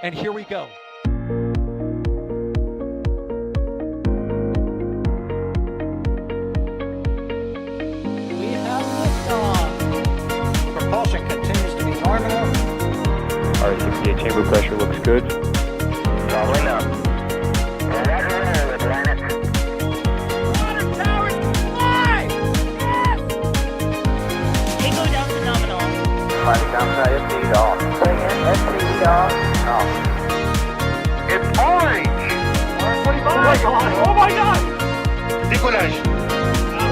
and here we go. We have liftoff. Propulsion continues to be nominal. R68 chamber pressure looks good. Following up. Roger, roll, Atlantic. Water towers, fly! Yes! Tango down to nominal. Flight downside FD off. Bring in FD off. Off. It's orange! 125! Oh my god! Decollage.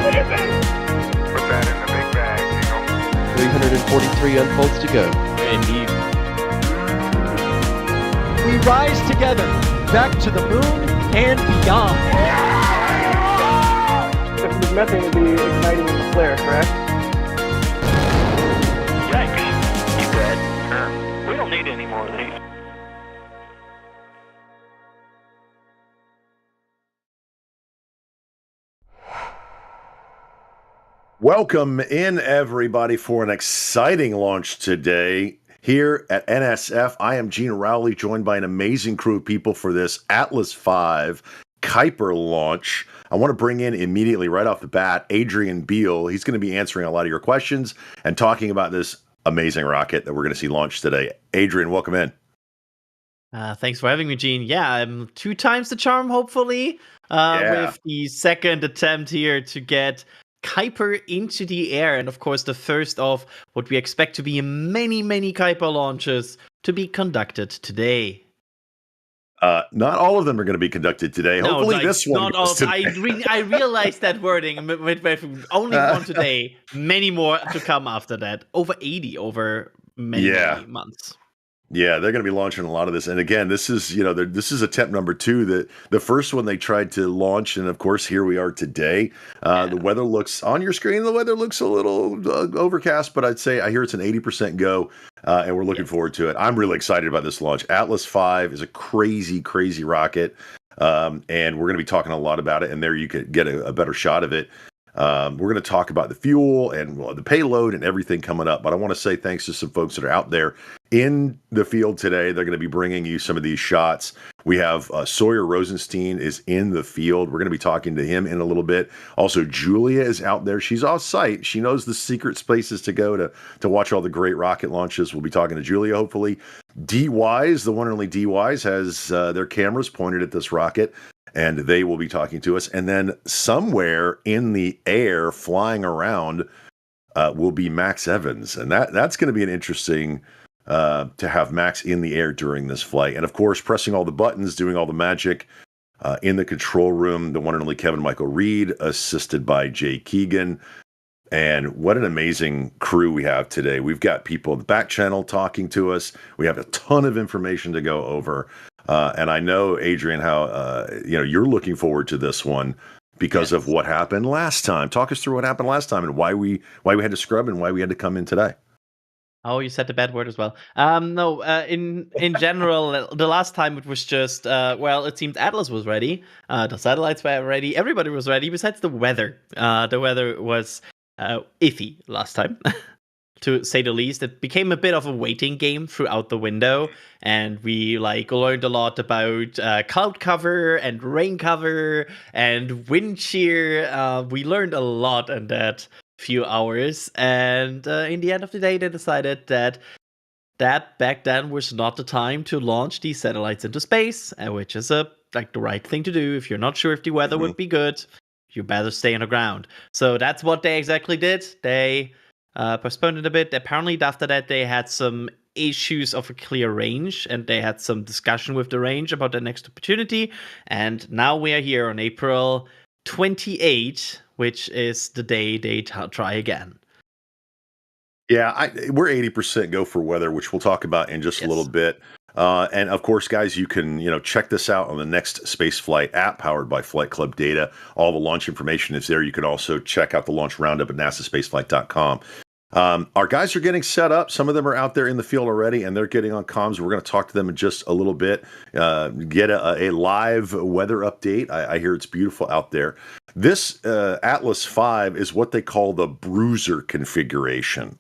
What is it? Put that in the big bag, Eagle. 343 unfolds to go. Indeed. We rise together, back to the moon and beyond. The methane would be igniting in the flare, correct? Yikes. You dead? Sure. We don't need any more of these. Welcome in, everybody, for an exciting launch today here at NSF. I am Gene Rowley, joined by an amazing crew of people for this Atlas V Kuiper launch. I want to bring in immediately, right off the bat, Adrian Beal. He's going to be answering a lot of your questions and talking about this amazing rocket that we're going to see launched today. Adrian, welcome in. Thanks for having me, Gene. Yeah, I'm 2 times the charm, hopefully, with the second attempt here to get Kuiper into the air, and of course the first of what we expect to be many, many Kuiper launches to be conducted today. Not all of them are going to be conducted today. No, Hopefully like, this one not all. goes today. I realized that wording. Only one today, many more to come after that. Over 80 over many months. Yeah, they're going to be launching a lot of this. And again, this is, this is attempt number 2. The first one they tried to launch, and of course, here we are today. The weather looks, on your screen, the weather looks a little overcast, but I'd say I hear it's an 80% go, and we're looking forward to it. I'm really excited about this launch. Atlas V is a crazy, crazy rocket, and we're going to be talking a lot about it, and there you could get a better shot of it. We're going to talk about the fuel and the payload and everything coming up. But I want to say thanks to some folks that are out there in the field today. They're going to be bringing you some of these shots. We have Sawyer Rosenstein is in the field. We're going to be talking to him in a little bit. Also, Julia is out there. She's off site. She knows the secret places to go to watch all the great rocket launches. We'll be talking to Julia, hopefully. D-Wise, the one and only D-Wise, has their cameras pointed at this rocket, and they will be talking to us. And then somewhere in the air, flying around, will be Max Evans. And that's going to be an interesting to have Max in the air during this flight. And of course, pressing all the buttons, doing all the magic in the control room, the one and only Kevin Michael Reed, assisted by Jay Keegan. And what an amazing crew we have today. We've got people in the back channel talking to us. We have a ton of information to go over. And I know, Adrian, how you're looking forward to this one because of what happened last time. Talk us through what happened last time and why we had to scrub and why we had to come in today. Oh, you said the bad word as well. In general, the last time it was just, it seemed Atlas was ready. The satellites were ready. Everybody was ready besides the weather. The weather was iffy last time, to say the least. It became a bit of a waiting game throughout the window, and we learned a lot about cloud cover and rain cover and wind shear. We learned a lot in that few hours, and in the end of the day, they decided that back then was not the time to launch these satellites into space, which is the right thing to do. If you're not sure if the weather would be good, you better stay on the ground. So that's what they exactly did. They postponed it a bit. Apparently, after that, they had some issues of a clear range, and they had some discussion with the range about the next opportunity. And now we are here on April 28, which is the day they try again. Yeah, we're 80% go for weather, which we'll talk about in just a little bit. And of course, guys, you can check this out on the Next Spaceflight app powered by Flight Club Data. All the launch information is there. You can also check out the launch roundup at NASASpaceflight.com. Our guys are getting set up. Some of them are out there in the field already, and they're getting on comms. We're going to talk to them in just a little bit, get a live weather update. I hear it's beautiful out there. This Atlas V is what they call the Bruiser configuration.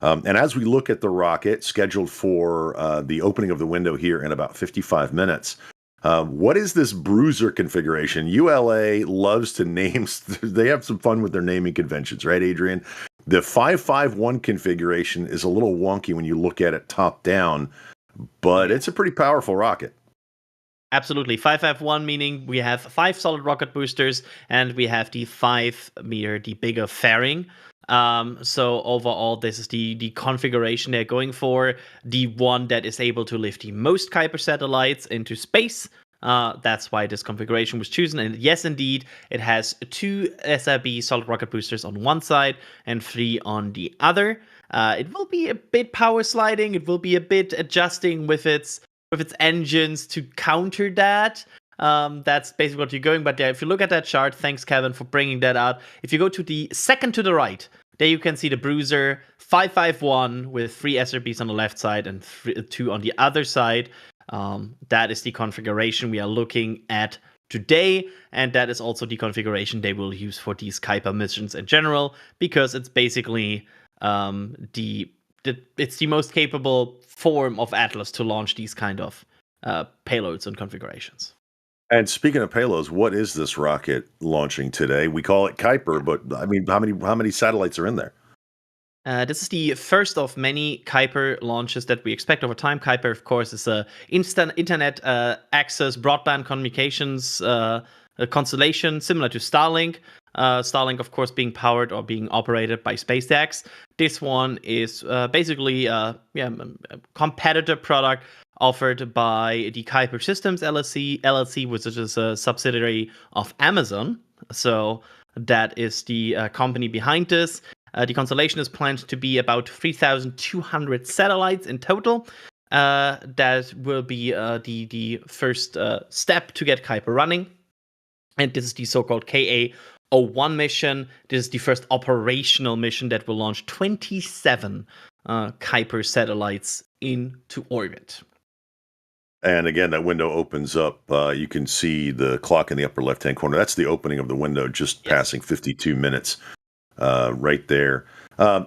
And as we look at the rocket, scheduled for the opening of the window here in about 55 minutes, what is this Bruiser configuration? ULA loves to name, they have some fun with their naming conventions, right, Adrian? The 551 configuration is a little wonky when you look at it top down, but it's a pretty powerful rocket. Absolutely. 551 meaning we have 5 solid rocket boosters and we have the 5 meter, the bigger fairing. So overall, this is the configuration they're going for. The one that is able to lift the most Kuiper satellites into space. That's why this configuration was chosen. And yes, indeed, it has 2 SRB solid rocket boosters on one side and 3 on the other. It will be a bit power sliding. It will be a bit adjusting with its engines to counter that. That's basically what you're going. But yeah, if you look at that chart, thanks, Kevin, for bringing that out. If you go to the second to the right, there you can see the Bruiser 551 with 3 SRBs on the left side and 2 on the other side. That is the configuration we are looking at today, and that is also the configuration they will use for these Kuiper missions in general, because it's basically it's the most capable form of Atlas to launch these kind of payloads and configurations. And speaking of payloads, what is this rocket launching today? We call it Kuiper, but I mean, how many satellites are in there? This is the first of many Kuiper launches that we expect over time. Kuiper, of course, is a instant internet access broadband communications constellation similar to Starlink. Starlink, of course, being powered or being operated by SpaceX. This one is basically a competitor product offered by the Kuiper Systems LLC, which is a subsidiary of Amazon. So that is the company behind this. The constellation is planned to be about 3,200 satellites in total. That will be the first step to get Kuiper running. And this is the so-called KA-01 mission. This is the first operational mission that will launch 27 Kuiper satellites into orbit. And again, that window opens up. You can see the clock in the upper left-hand corner. That's the opening of the window, just passing 52 minutes right there.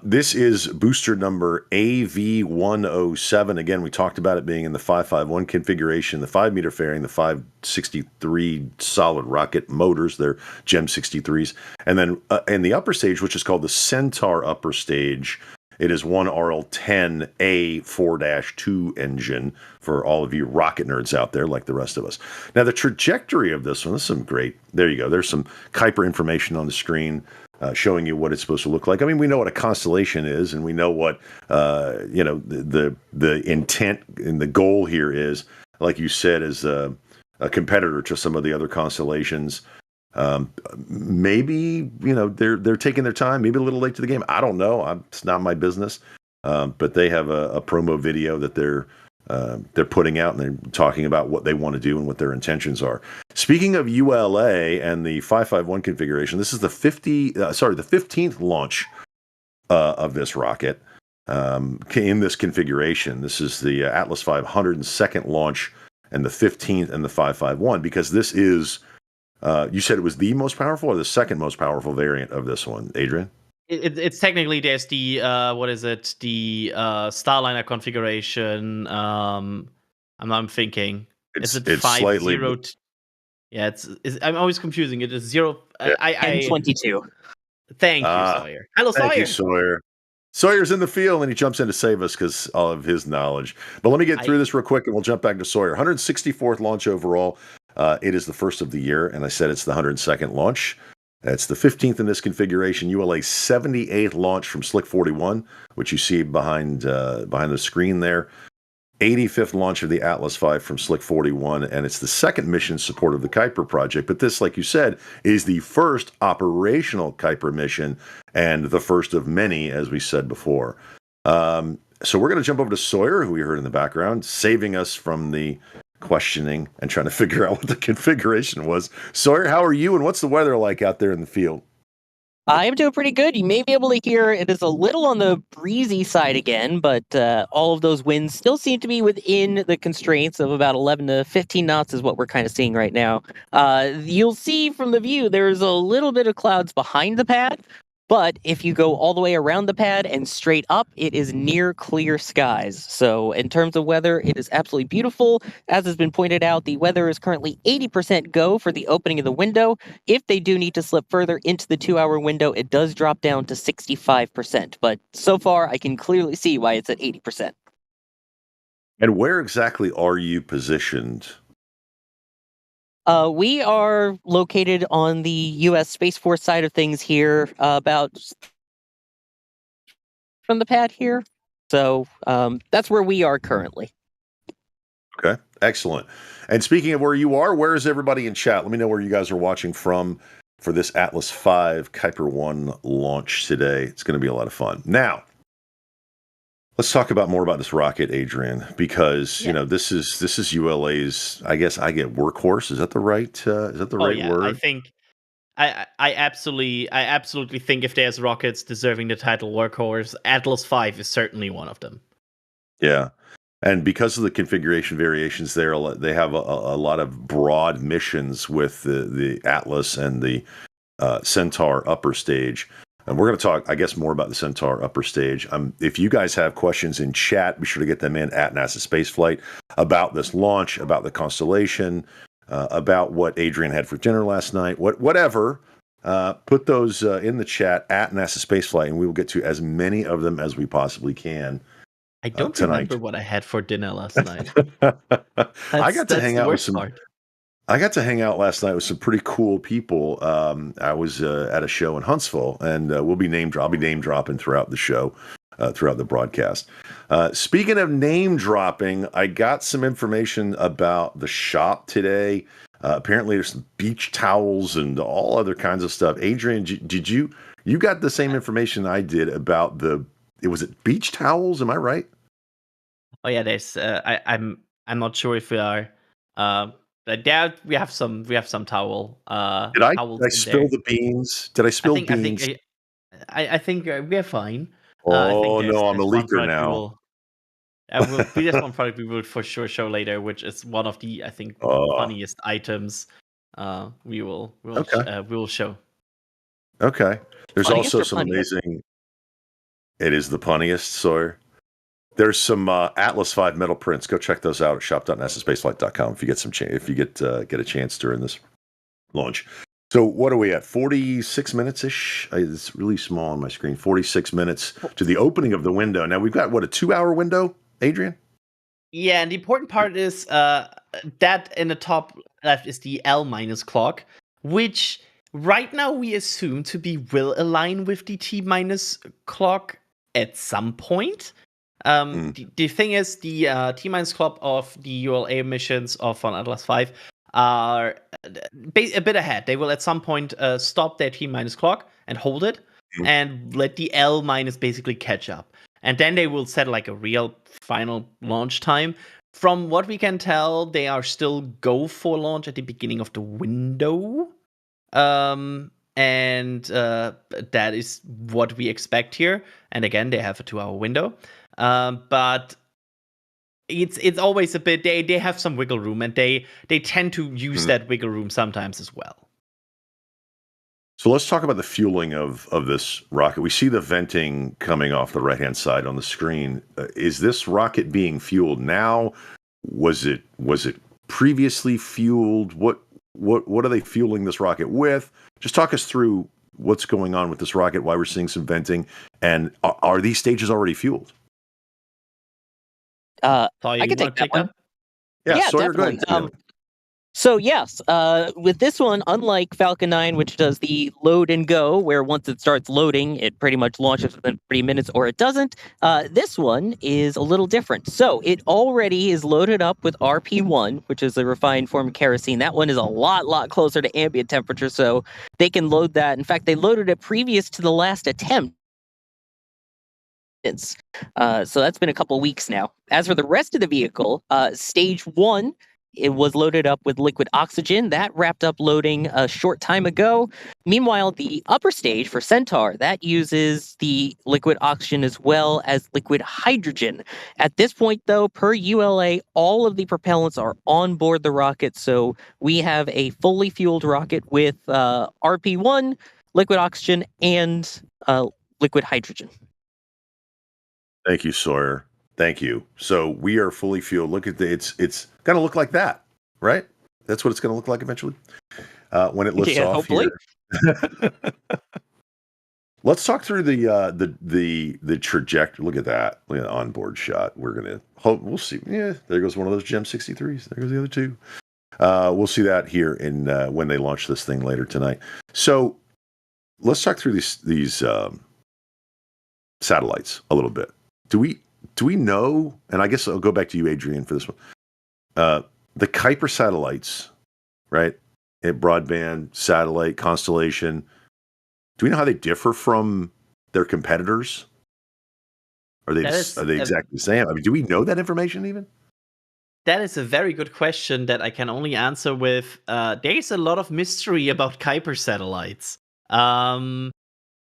This is booster number AV107. Again, we talked about it being in the 551 configuration, the 5 meter fairing, the 563 solid rocket motors, they're GEM 63s. And then in the upper stage, which is called the Centaur upper stage, it is one RL-10A4-2 engine for all of you rocket nerds out there like the rest of us. Now, the trajectory of this one, this is some great, there you go. There's some Kuiper information on the screen showing you what it's supposed to look like. I mean, we know what a constellation is, and we know what, the intent and the goal here is, like you said, is a competitor to some of the other constellations. Maybe, they're taking their time, maybe a little late to the game. I don't know. It's not my business. But they have a promo video that they're putting out, and they're talking about what they want to do and what their intentions are. Speaking of ULA and the 551 configuration, this is the 15th launch of this rocket in this configuration. This is the Atlas V 102nd launch and the 15th and the 551, because this is you said it was the most powerful or the second most powerful variant of this one, Adrian? It's technically, there's the the Starliner configuration. I'm thinking It's 5 slightly 0. Yeah, I'm always confusing. It is 0. And 22. Thank you, Sawyer. Hello, Sawyer. Thank you, Sawyer. Sawyer's in the field, and he jumps in to save us because of his knowledge. But let me get through this real quick, and we'll jump back to Sawyer. 164th launch overall. It is the first of the year, and I said it's the 102nd launch. It's the 15th in this configuration. ULA's 78th launch from Slick 41, which you see behind the screen there. 85th launch of the Atlas V from Slick 41, and it's the second mission support of the Kuiper project. But this, like you said, is the first operational Kuiper mission and the first of many, as we said before. So we're going to jump over to Sawyer, who we heard in the background, saving us from the questioning and trying to figure out what the configuration was. Sawyer, how are you, and what's the weather like out there in the field? I am doing pretty good. You may be able to hear it is a little on the breezy side again, but all of those winds still seem to be within the constraints of about 11 to 15 knots is what we're kind of seeing right now. You'll see from the view there's a little bit of clouds behind the pad, But if you go all the way around the pad and straight up, it is near clear skies. So in terms of weather, it is absolutely beautiful. As has been pointed out, the weather is currently 80% go for the opening of the window. If they do need to slip further into the 2-hour window, it does drop down to 65%. But so far, I can clearly see why it's at 80%. And where exactly are you positioned? We are located on the U.S. Space Force side of things here, about from the pad here. So that's where we are currently. Okay, excellent. And speaking of where you are, where is everybody in chat? Let me know where you guys are watching from for this Atlas V Kuiper 1 launch today. It's going to be a lot of fun. Now, let's talk about more about this rocket, Adrian, because you know this is ULA's. I guess I get workhorse. Is that the right? Word? I think I absolutely think if there's rockets deserving the title workhorse, Atlas V is certainly one of them. Yeah. And because of the configuration variations there, they have a lot of broad missions with the Atlas and the Centaur upper stage. And we're going to talk, I guess, more about the Centaur upper stage. If you guys have questions in chat, be sure to get them in at NASASpaceflight about this launch, about the constellation, about what Adrian had for dinner last night, whatever. Put those in the chat at NASASpaceflight, and we will get to as many of them as we possibly can. I don't remember what I had for dinner last night. I got to hang out with some. I got to hang out last night with some pretty cool people. I was at a show in Huntsville, and I'll be name dropping throughout the show, throughout the broadcast. Speaking of name dropping, I got some information about the shop today. Apparently, there's some beach towels and all other kinds of stuff. Adrian, did you got the same information I did about was it beach towels? Am I right? Oh yeah, there's. I'm not sure if we are. There we have some towel. Did I spill the beans? Did I spill beans? I think we're fine. Oh no, I'm a leaker now. There's one product we will for sure show later, which is one of the funniest items. We will show. Okay. There's Funniest also some funniest? amazing. It is the funniest, Sawyer. There's some Atlas V metal prints. Go check those out at shop.nasaspaceflight.com if you get get a chance during this launch. So what are we at? 46 minutes ish. It's really small on my screen. 46 minutes to the opening of the window. Now we've got what, a 2-hour window, Adrian? Yeah, and the important part is that in the top left is the L- clock, which right now we assume to will align with the T- clock at some point. The thing is, the T- clock of the ULA missions on Atlas V are a bit ahead. They will at some point stop their T- clock and hold it, and let the L- basically catch up. And then they will set like a real final launch time. From what we can tell, they are still go for launch at the beginning of the window. And that is what we expect here. And again, they have a 2-hour window. But it's always a bit, they have some wiggle room, and they tend to use that wiggle room sometimes as well. So let's talk about the fueling of this rocket. We see the venting coming off the right-hand side on the screen. Is this rocket being fueled now? Was it previously fueled? What are they fueling this rocket with? Just talk us through what's going on with this rocket, why we're seeing some venting, and are these stages already fueled? I can take that one. Yeah, Sawyer, definitely. go ahead. So yes, with this one, unlike Falcon 9, which does the load and go, where once it starts loading, it pretty much launches within 30 minutes or it doesn't, this one is a little different. So it already is loaded up with RP1, which is a refined form of kerosene. That one is a lot closer to ambient temperature, so they can load that. In fact, they loaded it previous to the last attempt. So that's been a couple weeks now. As for the rest of the vehicle, stage 1, it was loaded up with liquid oxygen. That wrapped up loading a short time ago. Meanwhile, the upper stage for Centaur, that uses the liquid oxygen as well as liquid hydrogen. At this point, though, per ULA, all of the propellants are on board the rocket. So we have a fully fueled rocket with RP1, liquid oxygen, and liquid hydrogen. Thank you, Sawyer. Thank you. So we are fully fueled. Look at it's going to look like that, right? That's what it's going to look like eventually when it lifts off hopefully. here. Let's talk through the trajectory. Look at that. Look at the onboard shot. We're gonna hope we'll see. Yeah, there goes one of those Gem 63s. There goes the other two. We'll see that here in when they launch this thing later tonight. So let's talk through these satellites a little bit. Do we know? And I guess I'll go back to you, Adrian, for this one. The Kuiper satellites, right? Broadband satellite constellation. Do we know how they differ from their competitors? Are they exactly the same? I mean, do we know that information even? That is a very good question that I can only answer with there is a lot of mystery about Kuiper satellites.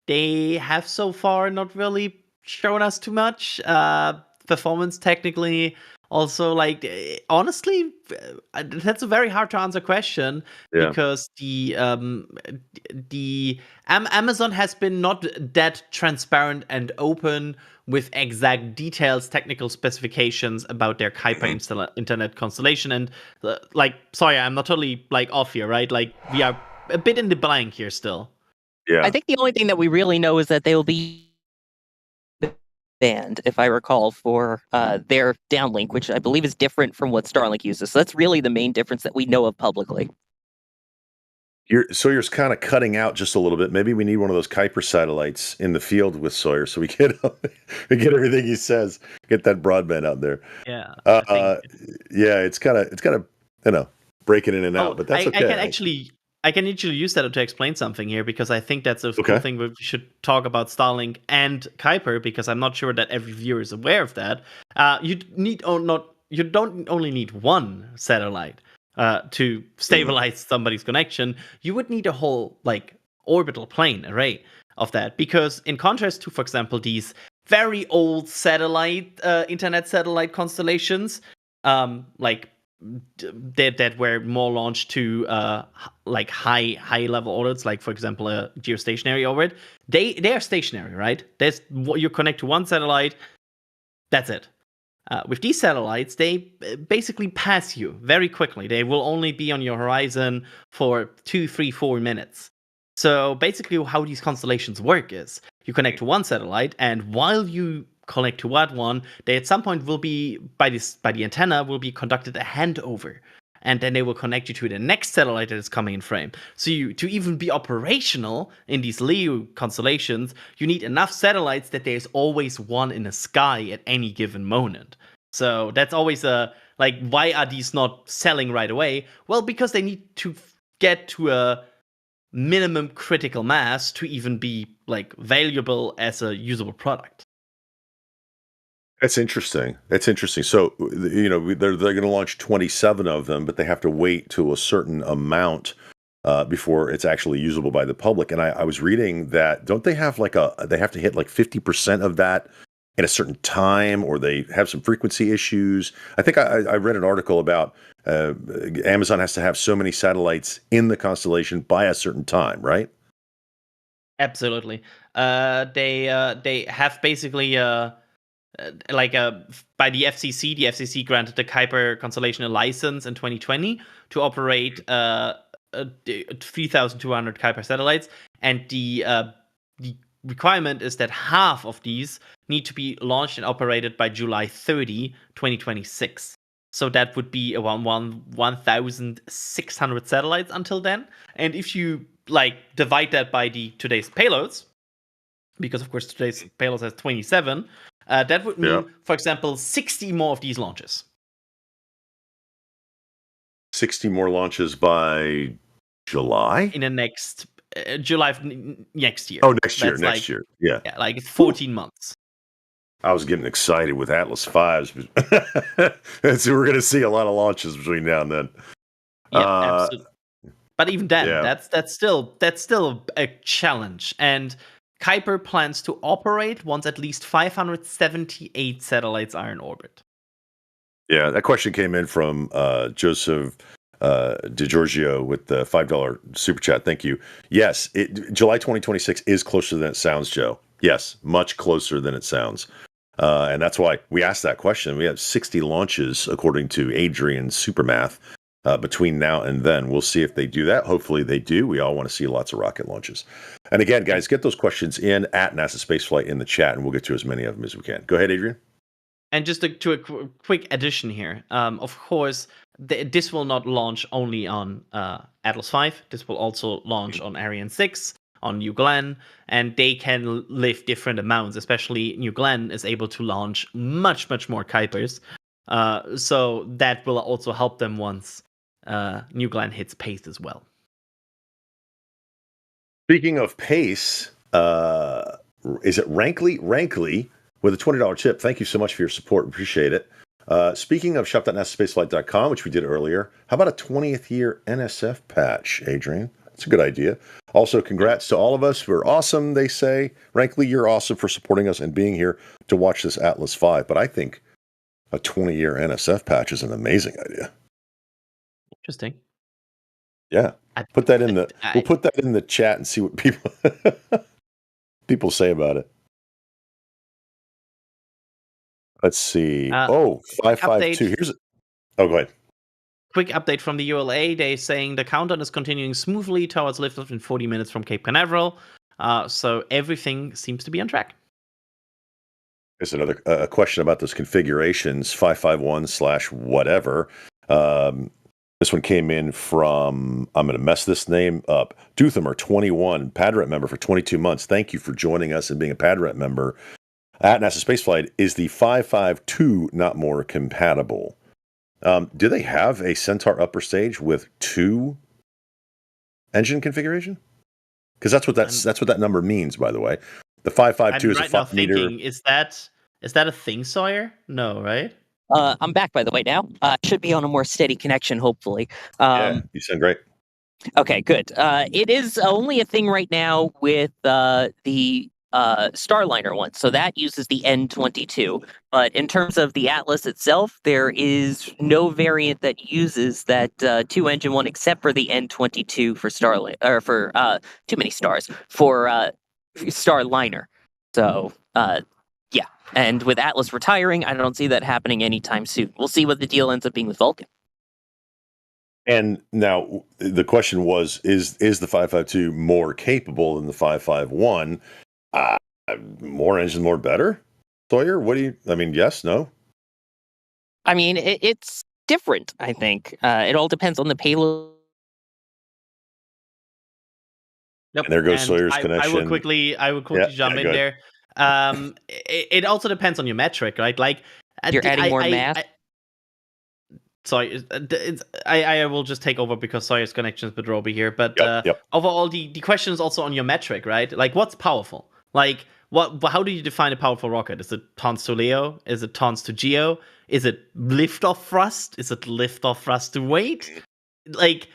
They have so far not really shown us too much. Performance technically, also honestly, that's a very hard to answer question because the Amazon has been not that transparent and open with exact details, technical specifications about their Kuiper internet constellation. And sorry, I'm not totally off here, right? We are a bit in the blank here still. Yeah, I think the only thing that we really know is that they will be band, if I recall, for their downlink, which I believe is different from what Starlink uses. So that's really the main difference that we know of publicly. Sawyer's kind of cutting out just a little bit. Maybe we need one of those Kuiper satellites in the field with Sawyer so we get everything he says. Get that broadband out there. Yeah. Yeah, it's kind of breaking in and out, but that's okay. I can actually use that to explain something here because I think that's a cool thing. We should talk about Starlink and Kuiper because I'm not sure that every viewer is aware of that. You don't only need one satellite to stabilize somebody's connection. You would need a whole orbital plane array of that because in contrast to, for example, these very old internet satellite constellations, that were more launched to high level orbits, like for example a geostationary orbit. They are stationary, right? You connect to one satellite, that's it. With these satellites, they basically pass you very quickly. They will only be on your horizon for 2, 3, 4 minutes. So basically how these constellations work is you connect to one satellite, and while you connect to that one, they at some point will be by the antenna will be conducted a handover, and then they will connect you to the next satellite that is coming in frame. So to even be operational in these LEO constellations, you need enough satellites that there's always one in the sky at any given moment. So that's always why are these not selling right away? Well, because they need to get to a minimum critical mass to even be valuable as a usable product. That's interesting. So, they're going to launch 27 of them, but they have to wait to a certain amount before it's actually usable by the public. And I was reading that don't they have they have to hit 50% of that at a certain time, or they have some frequency issues. I think I read an article about Amazon has to have so many satellites in the constellation by a certain time, right? Absolutely. They have basically by the FCC granted the Kuiper constellation a license in 2020 to operate 3,200 Kuiper satellites, and the requirement is that half of these need to be launched and operated by July 30, 2026. So that would be around 1,600 satellites until then. And if you divide that by today's payloads, because of course today's payloads has 27. That would mean, for example, 60 more of these launches. 60 more launches by July? In the next July next year. Oh, next year. Yeah. Yeah, 14 months. I was getting excited with Atlas 5s. So we're going to see a lot of launches between now and then. Yeah, absolutely. But even then, that's still a challenge. And Kuiper plans to operate once at least 578 satellites are in orbit. Yeah, that question came in from Joseph DiGiorgio with the $5 super chat. Thank you. Yes, July 2026 is closer than it sounds, Joe. Yes, much closer than it sounds. And that's why we asked that question. We have 60 launches, according to Adrian's Supermath, between now and then. We'll see if they do that. Hopefully they do. We all want to see lots of rocket launches. And again, guys, get those questions in at NASASpaceflight in the chat, and we'll get to as many of them as we can. Go ahead, Adrian. And just to a quick addition here, of course, this will not launch only on Atlas V. This will also launch on Ariane 6, on New Glenn, and they can lift different amounts. Especially New Glenn is able to launch much more Kuipers. So that will also help them once New Glenn hits pace as well. Speaking of pace, is it Rankly with a $20 tip? Thank you so much for your support. Appreciate it. Speaking of shop.nasaspaceflight.com, which we did earlier, how about a 20th year NSF patch, Adrian? That's a good idea. Also, congrats to all of us. We're awesome, they say. Rankly, you're awesome for supporting us and being here to watch this Atlas V. But I think a 20-year NSF patch is an amazing idea. Interesting. Yeah. Put that in we'll put that in the chat and see what people say about it. Let's see. 552. Go ahead. Quick update from the ULA. They're saying the countdown is continuing smoothly towards liftoff in 40 minutes from Cape Canaveral. So everything seems to be on track. There's another question about those configurations, 551/whatever. This one came in from, I'm going to mess this name up, Duthamer21, Padret member for 22 months. Thank you for joining us and being a Padret member. At NASA Spaceflight, is the 552 not more compatible? Do they have a Centaur upper stage with 2 engine configuration? Because that's what that number means, by the way. The 552 is a 5 meter. Is that a thing, Sawyer? No, right? I'm back, by the way, now. Should be on a more steady connection, hopefully. Yeah, you sound great. Okay, good. It is only a thing right now with the Starliner one, so that uses the N22. But in terms of the Atlas itself, there is no variant that uses that 2-engine one except for the N22 for Starliner, or for too many stars for Starliner. So yeah, and with Atlas retiring, I don't see that happening anytime soon. We'll see what the deal ends up being with Vulcan. And now the question was, is the 552 more capable than the 551? More engine, more better? Sawyer, yes, no? I mean, it's different, I think. It all depends on the payload. Nope. And there goes Sawyer's connection. I will quickly jump in there. It also depends on your metric, right? Like you're adding more math. Sorry, I will just take over because Sawyer's connection is with Roby here. But overall, the question is also on your metric, right? Like, what's powerful? Like, how do you define a powerful rocket? Is it tons to LEO? Is it tons to GEO? Is it liftoff thrust? Is it liftoff thrust to weight? Like,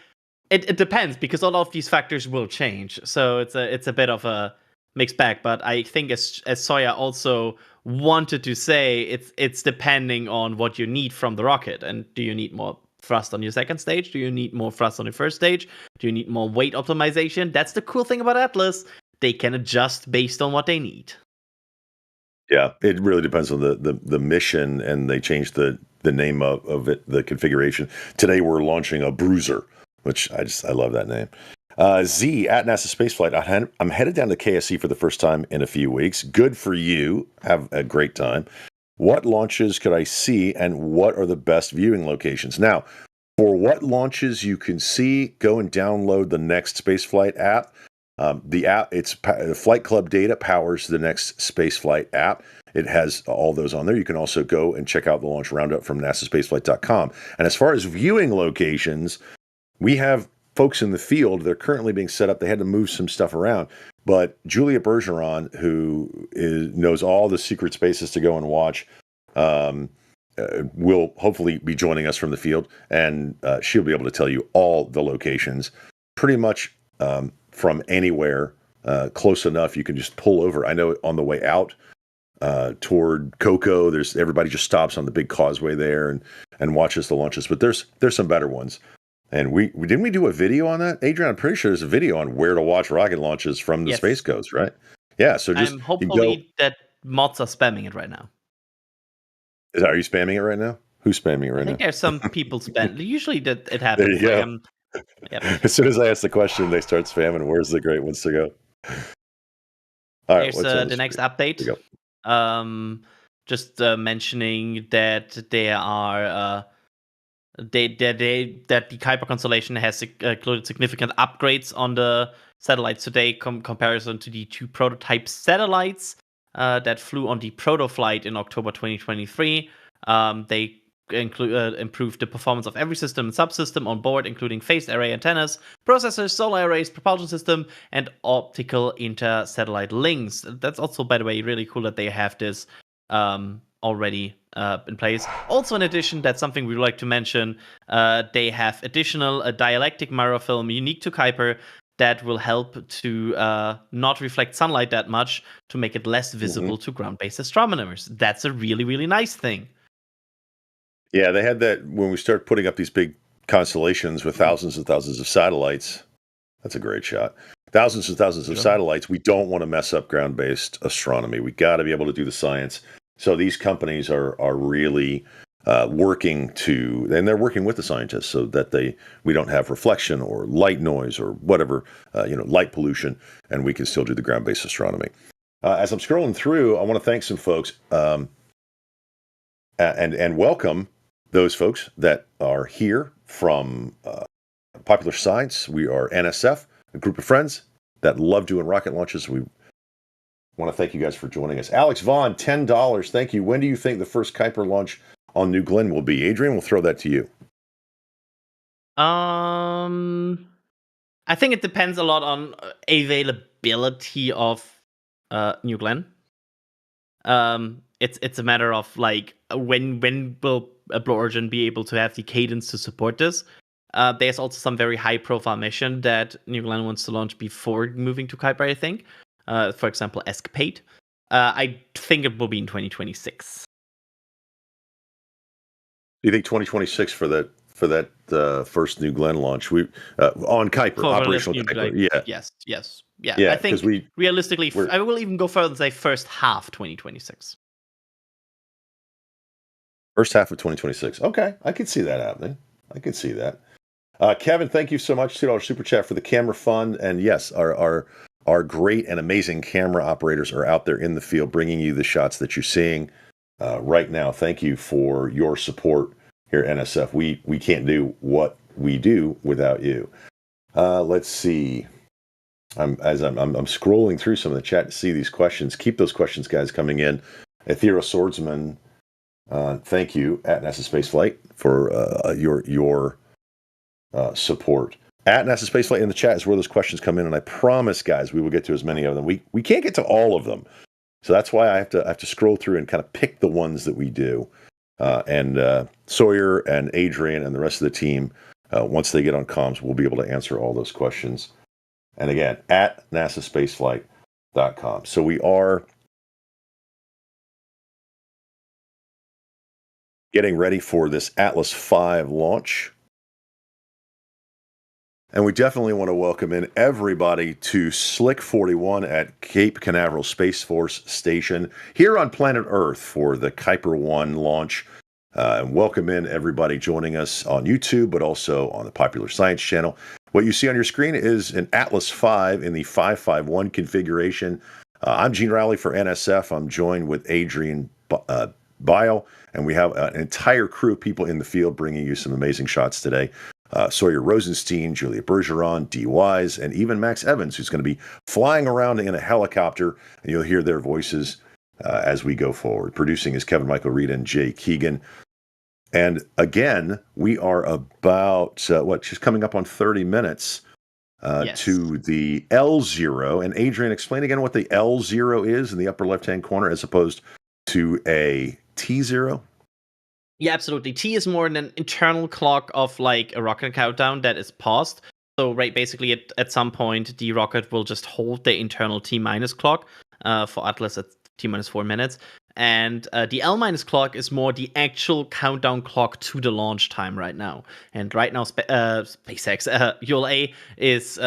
it depends because all of these factors will change. So it's a bit of a mixed bag. But I think as Sawyer also wanted to say, it's depending on what you need from the rocket. And do you need more thrust on your second stage? Do you need more thrust on your first stage? Do you need more weight optimization? That's the cool thing about Atlas. They can adjust based on what they need. Yeah, it really depends on the mission, and they changed the name of it, the configuration. Today we're launching a Bruiser, which I love that name. Z at NASA Spaceflight. I'm headed down to KSC for the first time in a few weeks. Good for you. Have a great time. What launches could I see, and what are the best viewing locations? Now, for what launches you can see, go and download the Next Spaceflight app. The app, Flight Club data powers the Next Spaceflight app. It has all those on there. You can also go and check out the launch roundup from NASASpaceflight.com. And as far as viewing locations, we have folks in the field. They're currently being set up. They had to move some stuff around. But Julia Bergeron, who knows all the secret spaces to go and watch, will hopefully be joining us from the field. And she'll be able to tell you all the locations pretty much from anywhere close enough. You can just pull over. I know on the way out toward Coco, everybody just stops on the big causeway there and watches the launches. But there's some better ones. And we didn't we do a video on that, Adrian? I'm pretty sure there's a video on where to watch rocket launches from the Yes. Space Coast, right? Yeah. So just I'm you go. hopefully that mods are spamming it right now. Are you spamming it right now? Who's spamming it I right think now? there's some people spam. Usually that it There happens. you Like, go. yep. As soon as I ask the question, they start spamming. Where's the great ones to go? All right. Here's What's on the next screen? update. There you go. Just mentioning that there are that the Kuiper constellation has included significant upgrades on the satellites today, comparison to the 2 prototype satellites that flew on the proto flight in October 2023. They improved the performance of every system and subsystem on board, including phased array antennas, processors, solar arrays, propulsion system, and optical inter-satellite links. That's also, by the way, really cool that they have this already in place. Also, in addition, that's something we would like to mention. They have additional dielectric mirror film unique to Kuiper that will help to not reflect sunlight that much to make it less visible to ground-based astronomers. That's a really, really nice thing. Yeah, they had that when we start putting up these big constellations with thousands and thousands of satellites. That's a great shot. Thousands and thousands of satellites. We don't want to mess up ground-based astronomy. We got to be able to do the science. So these companies are really working to, and they're working with the scientists so that we don't have reflection or light noise or whatever, light pollution, and we can still do the ground-based astronomy. As I'm scrolling through, I want to thank some folks and welcome those folks that are here from Popular Science. We are NSF, a group of friends that love doing rocket launches. We want to thank you guys for joining us. Alex Vaughn, $10. Thank you. When do you think the first Kuiper launch on New Glenn will be? Adrian, we'll throw that to you. I think it depends a lot on availability of New Glenn. It's a matter of like when will Blue Origin be able to have the cadence to support this. There's also some very high profile mission that New Glenn wants to launch before moving to Kuiper, I think. For example, Escapade. I think it will be in 2026. Do you think 2026 for that first New Glenn launch? We on Kuiper, operational Kuiper. Yeah. Yes. Yeah, I think realistically, I will even go further and say first half 2026. First half of 2026. Okay, I could see that happening. I could see that. Kevin, thank you so much. $2 super chat for the camera fund. And yes, our great and amazing camera operators are out there in the field bringing you the shots that you're seeing right now. Thank you for your support here at NSF. We can't do what we do without you. Let's see. I'm scrolling through some of the chat to see these questions. Keep those questions, guys, coming in. Ethereal Swordsman, thank you at NASASpaceflight for your support. At NASASpaceflight in the chat is where those questions come in, and I promise, guys, we will get to as many of them. We can't get to all of them, so that's why I have to scroll through and kind of pick the ones that we do. And Sawyer and Adrian and the rest of the team, once they get on comms, we'll be able to answer all those questions. And again, at NASASpaceflight.com. So we are getting ready for this Atlas V launch. And we definitely want to welcome in everybody to Slick 41 at Cape Canaveral Space Force Station here on planet Earth for the Kuiper 1 launch. And welcome in everybody joining us on YouTube, but also on the Popular Science channel. What you see on your screen is an Atlas V in the 551 configuration. I'm Gene Rowley for NSF. I'm joined with Adrian Bile, and we have an entire crew of people in the field bringing you some amazing shots today. Sawyer Rosenstein, Julia Bergeron, Dee Wise, and even Max Evans, who's going to be flying around in a helicopter, and you'll hear their voices as we go forward. Producing is Kevin Michael Reed and Jay Keegan. And again, we are about, just coming up on 30 minutes to the L0. And Adrian, explain again what the L0 is in the upper left-hand corner as opposed to a T0. Yeah, absolutely. T is more an internal clock of like a rocket countdown that is paused. So basically at some point, the rocket will just hold the internal T- clock. For Atlas, it's T-minus 4 minutes. And the L- clock is more the actual countdown clock to the launch time right now. And right now, SpaceX, ULA is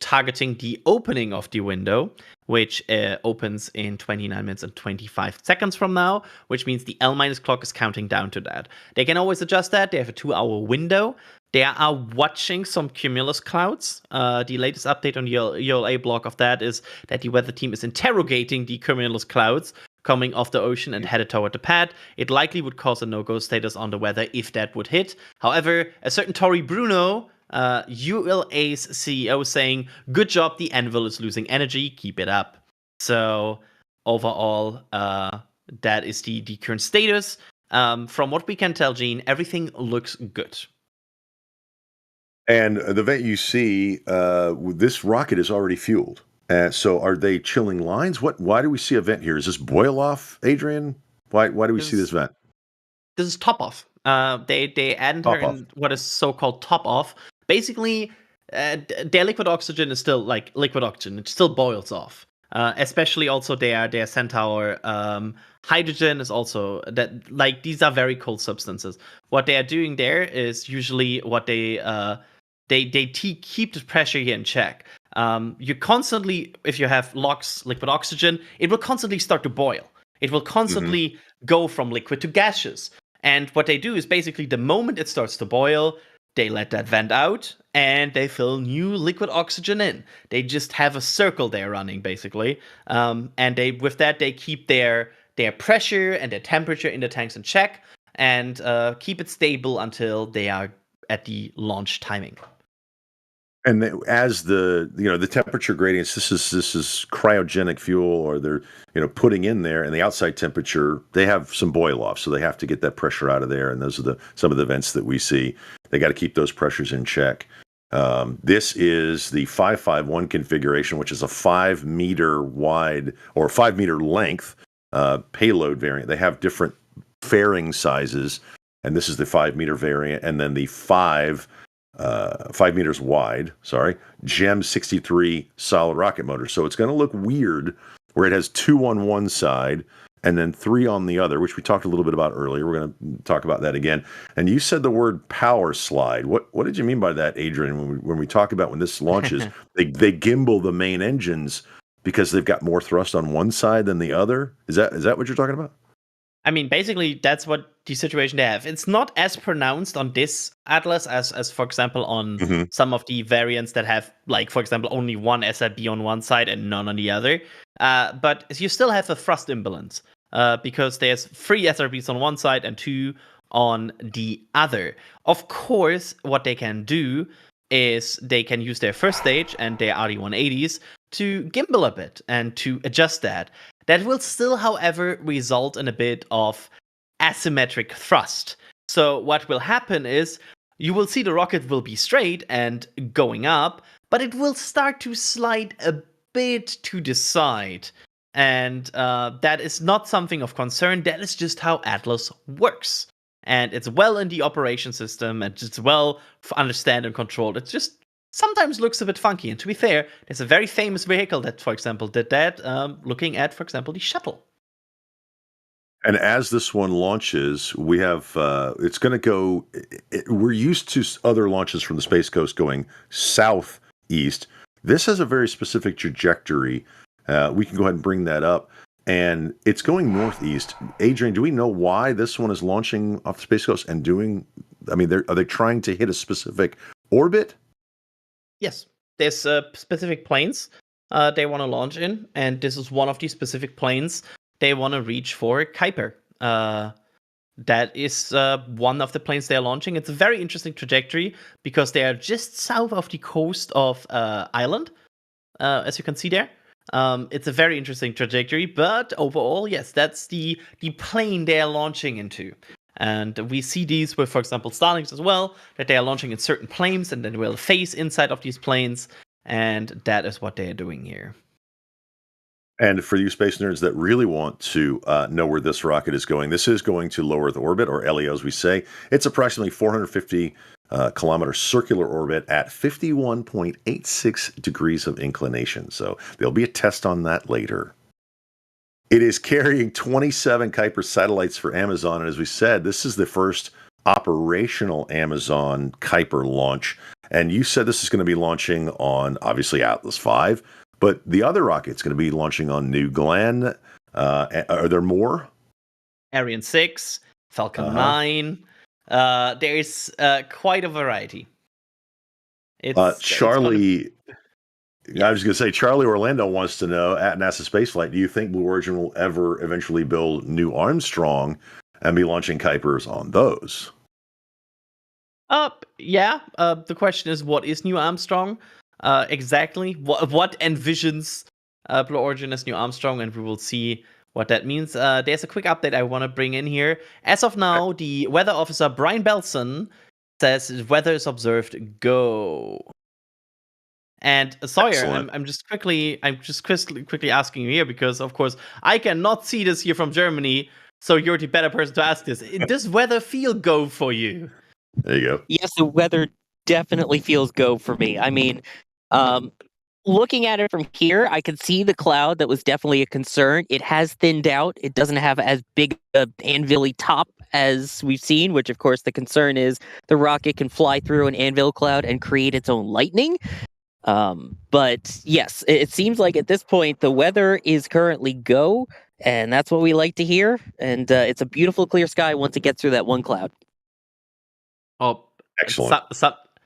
targeting the opening of the window, which opens in 29 minutes and 25 seconds from now, which means the L- clock is counting down to that. They can always adjust that. They have a 2-hour window. They are watching some cumulus clouds. The latest update on the ULA blog of that is that the weather team is interrogating the cumulus clouds coming off the ocean and headed toward the pad. It likely would cause a no-go status on the weather if that would hit. However, a certain Tori Bruno, ULA's CEO, saying, "Good job, the anvil is losing energy, keep it up." So overall, that is the current status. From what we can tell, Gene, everything looks good. And the vent you see, this rocket is already fueled. So are they chilling lines? Why do we see a vent here? Is this boil off, Adrian? Why do we see this vent? This is top off. They enter in what is so-called top off. Basically, their liquid oxygen is still like liquid oxygen. It still boils off. Especially also their Centaur hydrogen is also that, like, these are very cold substances. What they are doing there is usually what they keep the pressure here in check. You constantly, if you have liquid oxygen, it will constantly start to boil. It will constantly go from liquid to gaseous. And what they do is basically the moment it starts to boil, they let that vent out and they fill new liquid oxygen in. They just have a circle there running, basically. And with that, they keep their pressure and their temperature in the tanks in check and keep it stable until they are at the launch timing. And as the temperature gradients, this is cryogenic fuel, or they're putting in there, and the outside temperature, they have some boil off, so they have to get that pressure out of there. And those are some of the vents that we see. They got to keep those pressures in check. This is the 551 configuration, which is a 5 meter wide or 5 meter length payload variant. They have different fairing sizes, and this is the 5 meter variant, and then the 5 meters wide, GEM 63 solid rocket motor. So it's going to look weird where it has 2 on one side and then 3 on the other, which we talked a little bit about earlier. We're going to talk about that again. And you said the word power slide. What did you mean by that, Adrian? When we talk about when this launches, they gimbal the main engines because they've got more thrust on one side than the other. Is that what you're talking about? I mean, basically, that's what the situation they have. It's not as pronounced on this Atlas as for example, on some of the variants that have, like, for example, only one SIB on one side and none on the other. But you still have a thrust imbalance because there's 3 SRBs on one side and 2 on the other. Of course, what they can do is they can use their first stage and their RD-180s to gimbal a bit and to adjust that. That will still, however, result in a bit of asymmetric thrust. So what will happen is you will see the rocket will be straight and going up, but it will start to slide a bit to the side. And that is not something of concern. That is just how Atlas works. And it's well in the operation system and it's well understand and controlled. It's just sometimes looks a bit funky. And to be fair, there's a very famous vehicle that, for example, did that, looking at, for example, the shuttle. And as this one launches, we have, it's going to go, we're used to other launches from the Space Coast going southeast. This has a very specific trajectory. We can go ahead and bring that up. And it's going northeast. Adrian, do we know why this one is launching off the Space Coast and doing, are they trying to hit a specific orbit? Yes, there's specific planes they want to launch in, and this is one of these specific planes they want to reach for Kuiper. That is one of the planes they're launching. It's a very interesting trajectory because they are just south of the coast of Ireland, as you can see there. It's a very interesting trajectory, but overall, yes, that's the plane they're launching into. And we see these with, for example, Starlinks as well, that they are launching in certain planes and then will face inside of these planes. And that is what they are doing here. And for you space nerds that really want to know where this rocket is going, this is going to low Earth orbit, or LEO as we say. It's approximately 450 kilometer circular orbit at 51.86 degrees of inclination. So there'll be a test on that later. It is carrying 27 Kuiper satellites for Amazon. And as we said, this is the first operational Amazon Kuiper launch. And you said this is going to be launching on, obviously, Atlas V, but the other rocket's going to be launching on New Glenn. Are there more? Ariane 6, Falcon 9. There's quite a variety. Charlie, I was going to say, Charlie Orlando wants to know, at NASASpaceflight, do you think Blue Origin will ever eventually build New Armstrong and be launching Kuipers on those? Yeah. The question is, what is New Armstrong? Exactly. What envisions Blue Origin as New Armstrong, and we will see what that means. There's a quick update I want to bring in here. As of now, the weather officer, Brian Belson, says weather is observed, go. And Sawyer, I'm just quickly asking you here, because of course I cannot see this here from Germany, so you're the better person to ask this. Does weather feel go for you? There you go. Yes, the weather definitely feels go for me. I mean, looking at it from here, I can see the cloud that was definitely a concern. It has thinned out. It doesn't have as big an anvil-y top as we've seen, which of course the concern is the rocket can fly through an anvil cloud and create its own lightning. But yes, it seems like at this point the weather is currently go, and that's what we like to hear. And it's a beautiful clear sky once it gets through that one cloud. Oh, excellent.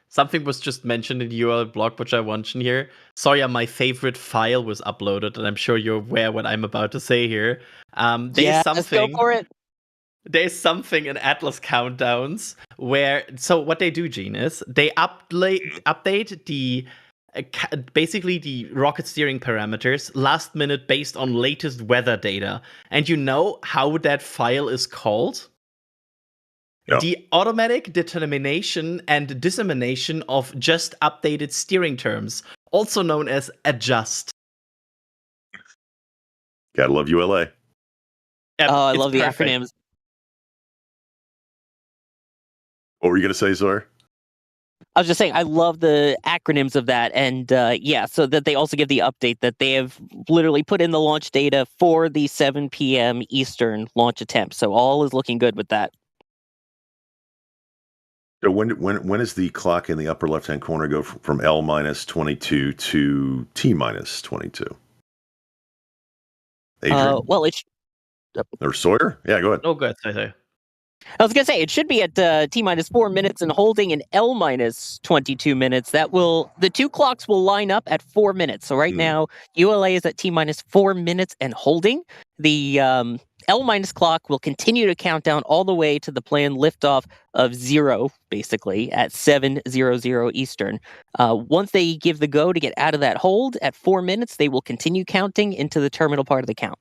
Something was just mentioned in the ULA blog, which I mentioned here. Sorry, my favorite file was uploaded, and I'm sure you're aware what I'm about to say here. Let's go for it. There's something in Atlas countdowns where, so what they do, Gene, is they update the basically the rocket steering parameters last minute based on latest weather data. And you know how that file is called? No. The automatic determination and dissemination of just updated steering terms, also known as adjust. Gotta love ULA. I It's love the perfect. acronyms. What were you going to say, Zoyer? I was just saying, I love the acronyms of that. And so that they also give the update that they have literally put in the launch data for the 7 p.m. Eastern launch attempt. So all is looking good with that. So when is the clock in the upper left-hand corner go from L-22 to T-22? Adrian? Well, it's... Or Sawyer? Yeah, go ahead. Oh, good. Sorry. I was going to say, it should be at T-4 minutes and holding in L-22 minutes. The two clocks will line up at 4 minutes. So right now, ULA is at T-4 minutes and holding. The L- clock will continue to count down all the way to the planned liftoff of 0, basically, at 7:00 Eastern. Once they give the go to get out of that hold at 4 minutes, they will continue counting into the terminal part of the count.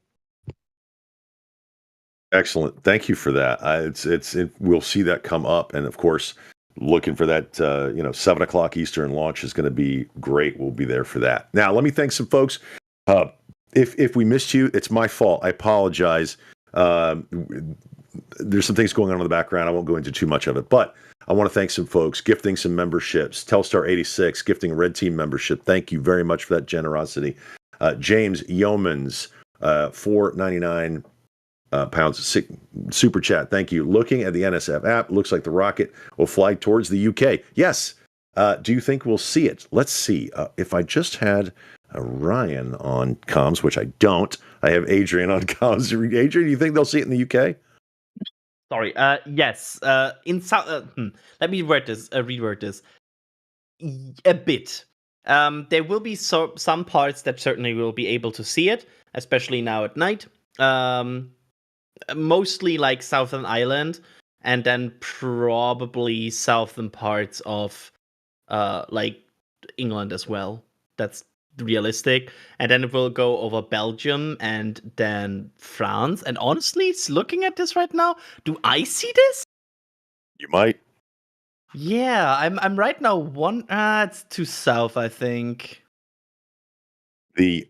Excellent. Thank you for that. We'll see that come up, and of course, looking for that 7 o'clock Eastern launch is going to be great. We'll be there for that. Now, let me thank some folks. If we missed you, it's my fault. I apologize. There's some things going on in the background. I won't go into too much of it, but I want to thank some folks gifting some memberships. Telstar86 gifting a Red Team membership. Thank you very much for that generosity. James Yeomans, $4.99. Pounds super chat. Thank you. Looking at the NSF app, looks like the rocket will fly towards the UK. Yes. Do you think we'll see it? Let's see. If I just had Ryan on comms, which I don't, I have Adrian on comms. Adrian, do you think they'll see it in the UK? Sorry. Yes. Let me reword this. A bit. There will be some parts that certainly will be able to see it, especially now at night. Mostly like Southern Ireland, and then probably southern parts of like England as well. That's realistic. And then it will go over Belgium and then France. And honestly, looking at this right now, do I see this? You might. Yeah, I'm right now it's too south, I think. The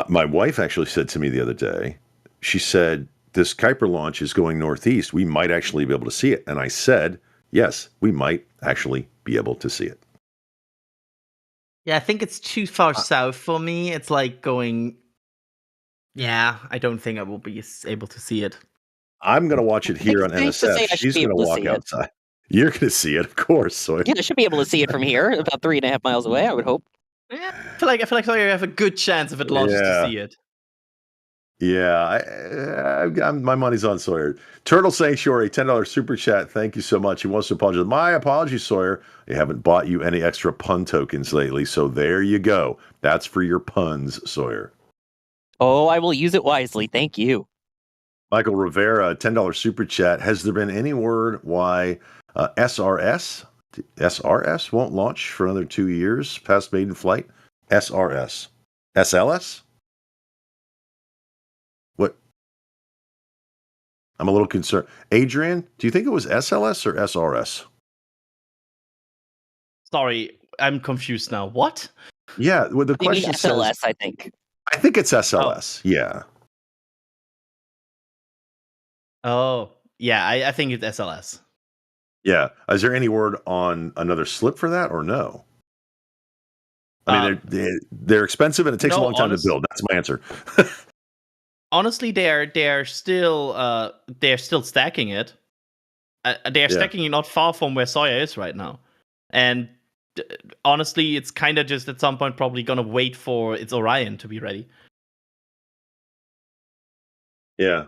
my wife actually said to me the other day, she said, this Kuiper launch is going northeast. We might actually be able to see it. And I said, yes, we might actually be able to see it. Yeah, I think it's too far south for me. It's like going Yeah, I don't think I will be able to see it. I'm going to watch it here on Safe to say NSF. I should She's be going to able to walk see it. outside. You're going to see it, of course. So Yeah, I should be able to see it from here, about 3.5 miles away, I would hope. Yeah, I feel like Sawyer have a good chance if it launches to see it. Yeah, my money's on Sawyer. Turtle Sanctuary, $10 super chat. Thank you so much. He wants to apologize. My apologies, Sawyer. I haven't bought you any extra pun tokens lately, so there you go. That's for your puns, Sawyer. Oh, I will use it wisely. Thank you. Michael Rivera, $10 super chat. Has there been any word why SRS won't launch for another 2 years past maiden flight? SRS. SLS? What? I'm a little concerned. Adrian, do you think it was SLS or SRS? Sorry, I'm confused now. What? Yeah, well, the You mean question SLS, says, I think. I think it's SLS. Yeah. Oh, yeah, I think it's SLS. Yeah. Is there any word on another slip for that or no? I mean, they're expensive and it takes a long time to build. That's my answer. Honestly, they're still stacking it. They're stacking it not far from where Sawyer is right now, and honestly, it's kind of just at some point probably gonna wait for its Orion to be ready. Yeah,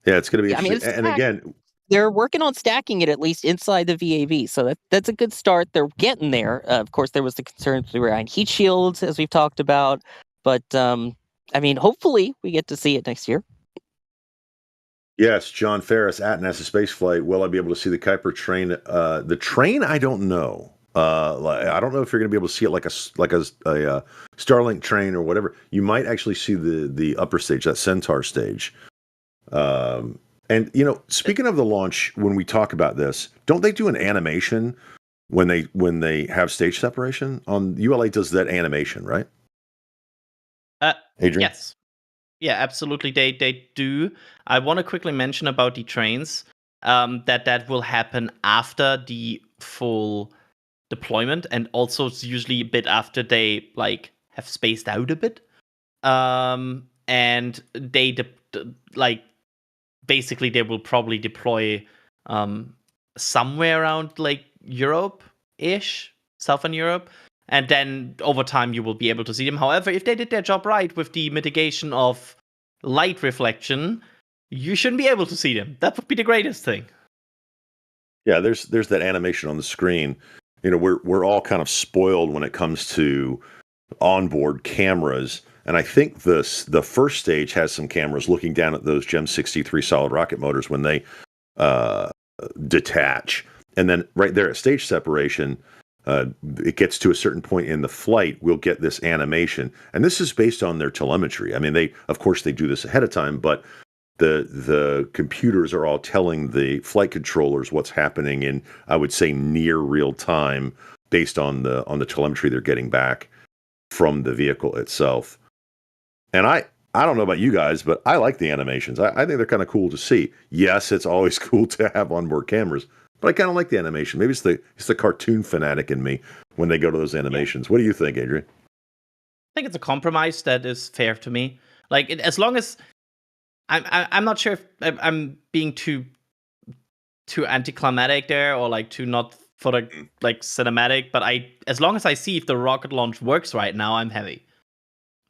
it's gonna be Yeah, I mean, interesting. And again, they're working on stacking it at least inside the VAV, so that's a good start. They're getting there. Of course, there was the concerns around heat shields, as we've talked about, but I mean, hopefully we get to see it next year. yes, John Ferris at NASASpaceflight. Will I be able to see the Kuiper train? The train, I don't know. I don't know if you're going to be able to see it like a Starlink train or whatever. You might actually see the upper stage, that Centaur stage. And speaking of the launch, when we talk about this, don't they do an animation when they have stage separation? On ULA does that animation, right? Adrian? Yes. Yeah, absolutely. They do. I want to quickly mention about the trains. That will happen after the full deployment, and also it's usually a bit after they have spaced out a bit. And they basically they will probably deploy somewhere around Europe-ish, Southern Europe. And then over time, you will be able to see them. However, if they did their job right with the mitigation of light reflection, you shouldn't be able to see them. That would be the greatest thing. Yeah, there's that animation on the screen. We're all kind of spoiled when it comes to onboard cameras. And I think the first stage has some cameras looking down at those GEM 63 solid rocket motors when they detach. And then right there at stage separation, it gets to a certain point in the flight, we'll get this animation. And this is based on their telemetry. I mean, of course they do this ahead of time, but the computers are all telling the flight controllers what's happening in, I would say, near real time based on the telemetry they're getting back from the vehicle itself. And I don't know about you guys, but I like the animations. I think they're kind of cool to see. Yes, it's always cool to have onboard cameras, but I kind of like the animation. Maybe it's the cartoon fanatic in me when they go to those animations. What do you think, Adrian? I think it's a compromise that is fair to me. As long as I'm not sure if I'm being too anticlimactic there, or too not for the cinematic. But as long as I see if the rocket launch works right now, I'm happy.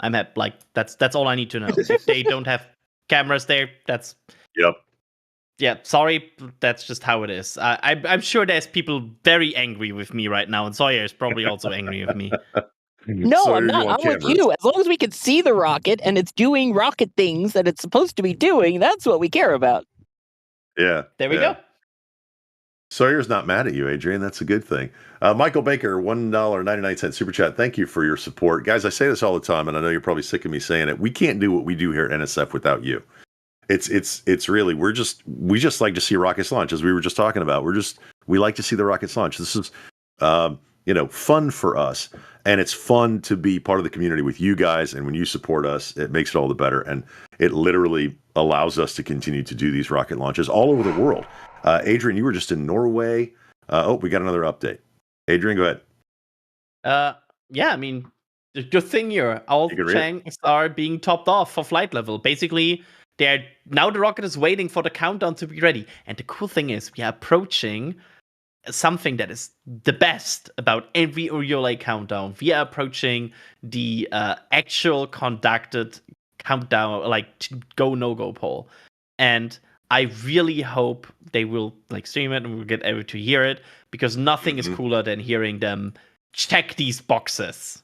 I'm happy. That's all I need to know. If they don't have cameras there, that's yep. Yeah, sorry, that's just how it is. I'm sure there's people very angry with me right now, and Sawyer is probably also angry with me. No, Sawyer, I'm not. I'm with you. As long as we can see the rocket and it's doing rocket things that it's supposed to be doing, that's what we care about. Yeah. There we go. Sawyer's not mad at you, Adrian. That's a good thing. Michael Baker, $1.99 super chat. Thank you for your support. Guys, I say this all the time, and I know you're probably sick of me saying it. We can't do what we do here at NSF without you. It's really, we just like to see rockets launch, as we were just talking about. We like to see the rockets launch. This is fun for us, and it's fun to be part of the community with you guys. And when you support us, it makes it all the better, and it literally allows us to continue to do these rocket launches all over the world. Adrian, you were just in Norway. We got another update. Adrian, go ahead. Yeah, I mean, the good thing here, all You can read it. tanks are being topped off for flight level. Basically, now the rocket is waiting for the countdown to be ready. And the cool thing is, we are approaching something that is the best about every ULA countdown. We are approaching the actual conducted countdown, like go no go poll, and I really hope they will like stream it and we'll get able to hear it, because nothing is cooler than hearing them check these boxes.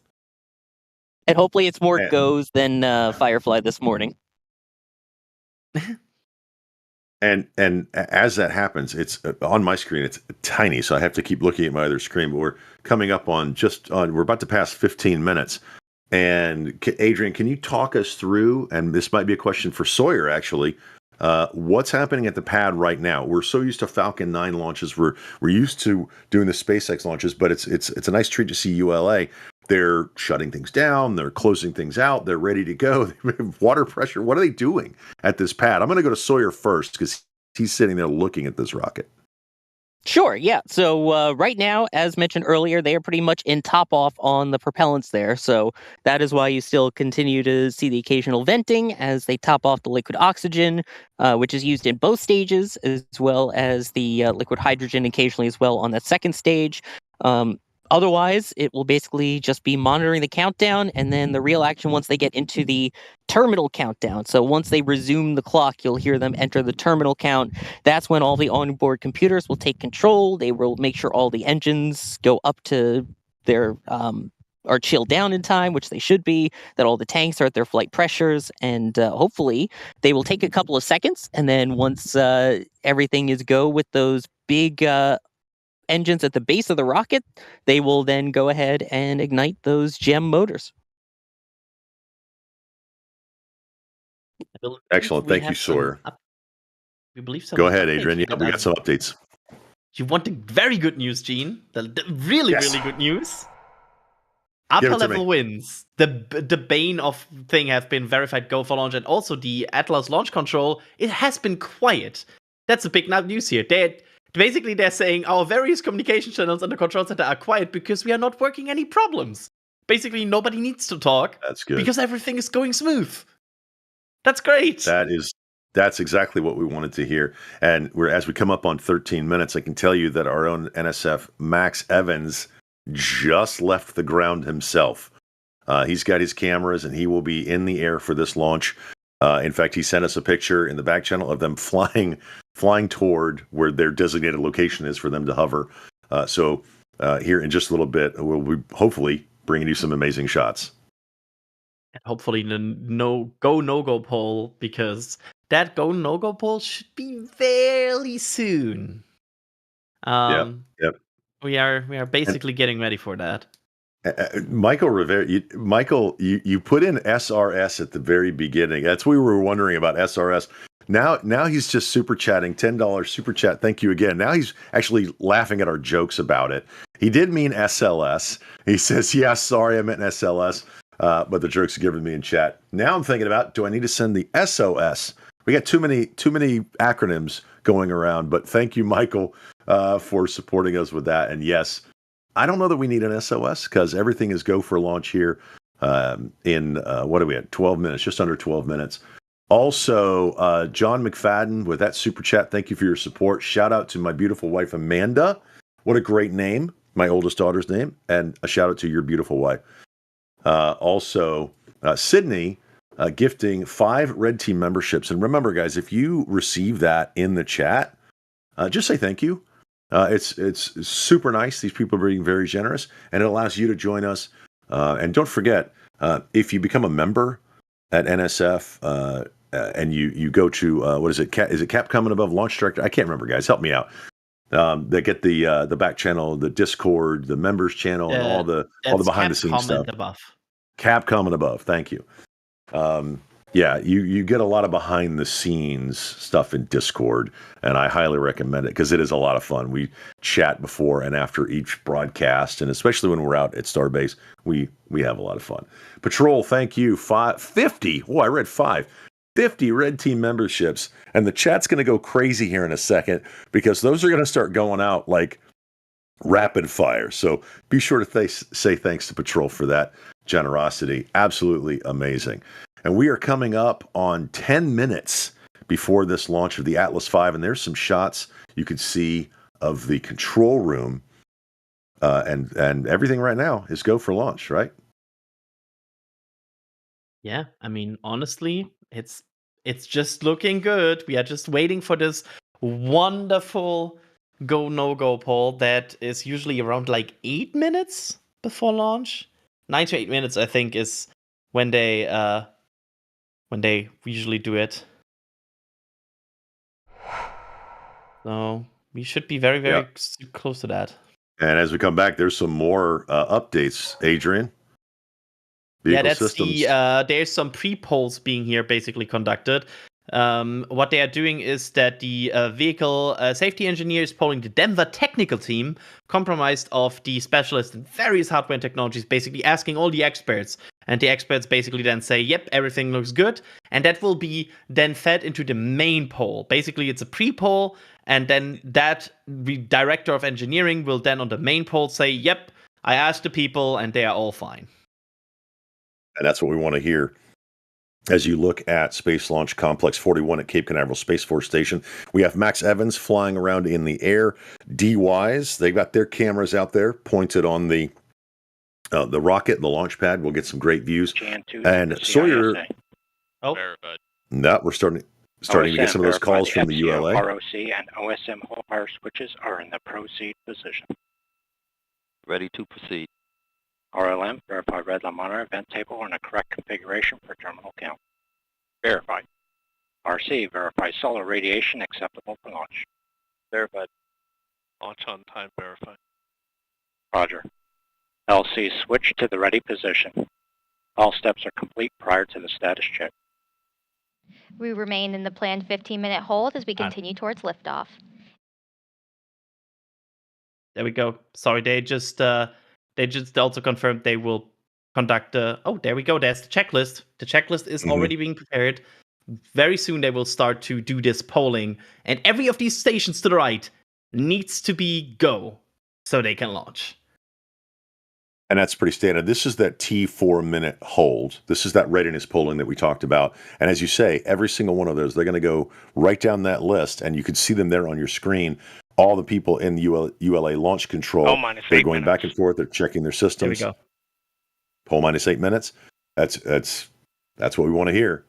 And hopefully it's more Man. goes than Firefly this morning. And as that happens, it's on my screen. It's tiny, so I have to keep looking at my other screen. But we're coming up on we're about to pass 15 minutes. And Adrian, can you talk us through? And this might be a question for Sawyer, actually. What's happening at the pad right now? We're so used to Falcon 9 launches. We're used to doing the SpaceX launches, but it's a nice treat to see ULA. They're shutting things down. They're closing things out. They're ready to go. Water pressure. What are they doing at this pad? I'm going to go to Sawyer first because he's sitting there looking at this rocket. Sure, yeah. So right now, as mentioned earlier, they are pretty much in top off on the propellants there. So that is why you still continue to see the occasional venting as they top off the liquid oxygen, which is used in both stages, as well as the liquid hydrogen occasionally as well on that second stage. Otherwise, it will basically just be monitoring the countdown and then the real action once they get into the terminal countdown. So once they resume the clock, you'll hear them enter the terminal count. That's when all the onboard computers will take control. They will make sure all the engines go up to their are chilled down in time, which they should be, that all the tanks are at their flight pressures, and hopefully they will take a couple of seconds. And then once everything is go with those big engines at the base of the rocket, they will then go ahead and ignite those GEM motors. Excellent. Thank you, Sawyer. We believe so. Go ahead, Adrian. Yeah, we got some updates. You want the very good news, Gene? The really, Yes. really good news? Give it Upper to level me. wins. The bane of thing have been verified go for launch, and also the Atlas launch control, it has been quiet. That's a big news here. They're saying our various communication channels and the control center are quiet because we are not working any problems. Basically, nobody needs to talk. That's good. Because everything is going smooth. That's great. That's exactly what we wanted to hear. And as we come up on 13 minutes, I can tell you that our own NSF Max Evans just left the ground himself. He's got his cameras and he will be in the air for this launch. In fact, he sent us a picture in the back channel of them flying toward where their designated location is for them to hover. So here in just a little bit, we'll be hopefully bringing you some amazing shots. And hopefully the no-go poll, because that go-no-go poll should be fairly soon. Yep. We are basically getting ready for that. Michael Rivera, you put in SRS at the very beginning. That's what we were wondering about SRS. Now he's just super chatting, $10 super chat. Thank you again. Now he's actually laughing at our jokes about it. He did mean SLS. He says, "Yeah, sorry, I meant SLS." But the jerks are giving me in chat. Now I'm thinking about, do I need to send the SOS? We got too many acronyms going around. But thank you, Michael, for supporting us with that. And yes, I don't know that we need an SOS because everything is go for launch here in what are we at? 12 minutes, just under 12 minutes. Also, John McFadden with that super chat. Thank you for your support. Shout out to my beautiful wife, Amanda. What a great name. My oldest daughter's name. And a shout out to your beautiful wife. Also, Sydney gifting 5 Red Team memberships. And remember, guys, if you receive that in the chat, just say thank you. It's super nice. These people are being very generous, and it allows you to join us. And don't forget, if you become a member at NSF and you go to what is it? Is it Capcom and Above Launch Director? I can't remember, guys. Help me out. They get the back channel, the Discord, the members channel, and all the behind the scenes stuff. Above. Capcom and Above. Thank you. Yeah, you get a lot of behind the scenes stuff in Discord, and I highly recommend it because it is a lot of fun. We chat before and after each broadcast, and especially when we're out at Starbase, we have a lot of fun. Patrol, thank you. 50. Oh, I read 5. 50 Red Team memberships, and the chat's going to go crazy here in a second because those are going to start going out like rapid fire. So be sure to say thanks to Patrol for that. generosity. Absolutely amazing. And we are coming up on 10 minutes before this launch of the Atlas V, and there's some shots you can see of the control room, and everything right now is go for launch, right? Yeah, I mean, honestly, it's just looking good. We are just waiting for this wonderful go no go poll that is usually around like 8 minutes before launch. 9 to 8 minutes, I think, is when they usually do it. So we should be very, very close to that. And as we come back, there's some more updates, Adrian. Yeah, that's there's some pre-polls being here basically conducted. What they are doing is that the vehicle safety engineer is polling the Denver technical team, comprised of the specialists in various hardware and technologies, basically asking all the experts. And the experts basically then say, yep, everything looks good. And that will be then fed into the main poll. Basically, it's a pre-poll. And then that director of engineering will then on the main poll say, yep, I asked the people and they are all fine. And that's what we want to hear. As you look at Space Launch Complex 41 at Cape Canaveral Space Force Station, we have Max Evans flying around in the air. D-Wise, they've got their cameras out there pointed on the rocket, the launch pad. We'll get some great views. And Sawyer, we're starting to get some of those calls from the ULA. ROC and OSM whole power switches are in the proceed position. Ready to proceed. RLM, verify red line monitor event table in a correct configuration for terminal count. Verified. RC, verify solar radiation acceptable for launch. Verified. Launch on time verified. Roger. LC, switch to the ready position. All steps are complete prior to the status check. We remain in the planned 15-minute hold as we continue towards liftoff. There we go. Sorry, they just also confirmed they will conduct there we go. There's the checklist. The checklist is already being prepared. Very soon they will start to do this polling. And every of these stations to the right needs to be go so they can launch. And that's pretty standard. This is that T4-minute hold. This is that readiness polling that we talked about. And as you say, every single one of those, they're going to go right down that list, and you can see them there on your screen. All the people in ULA launch control, they're going back and forth. They're checking their systems. There we go. Poll minus 8 minutes. That's what we want to hear.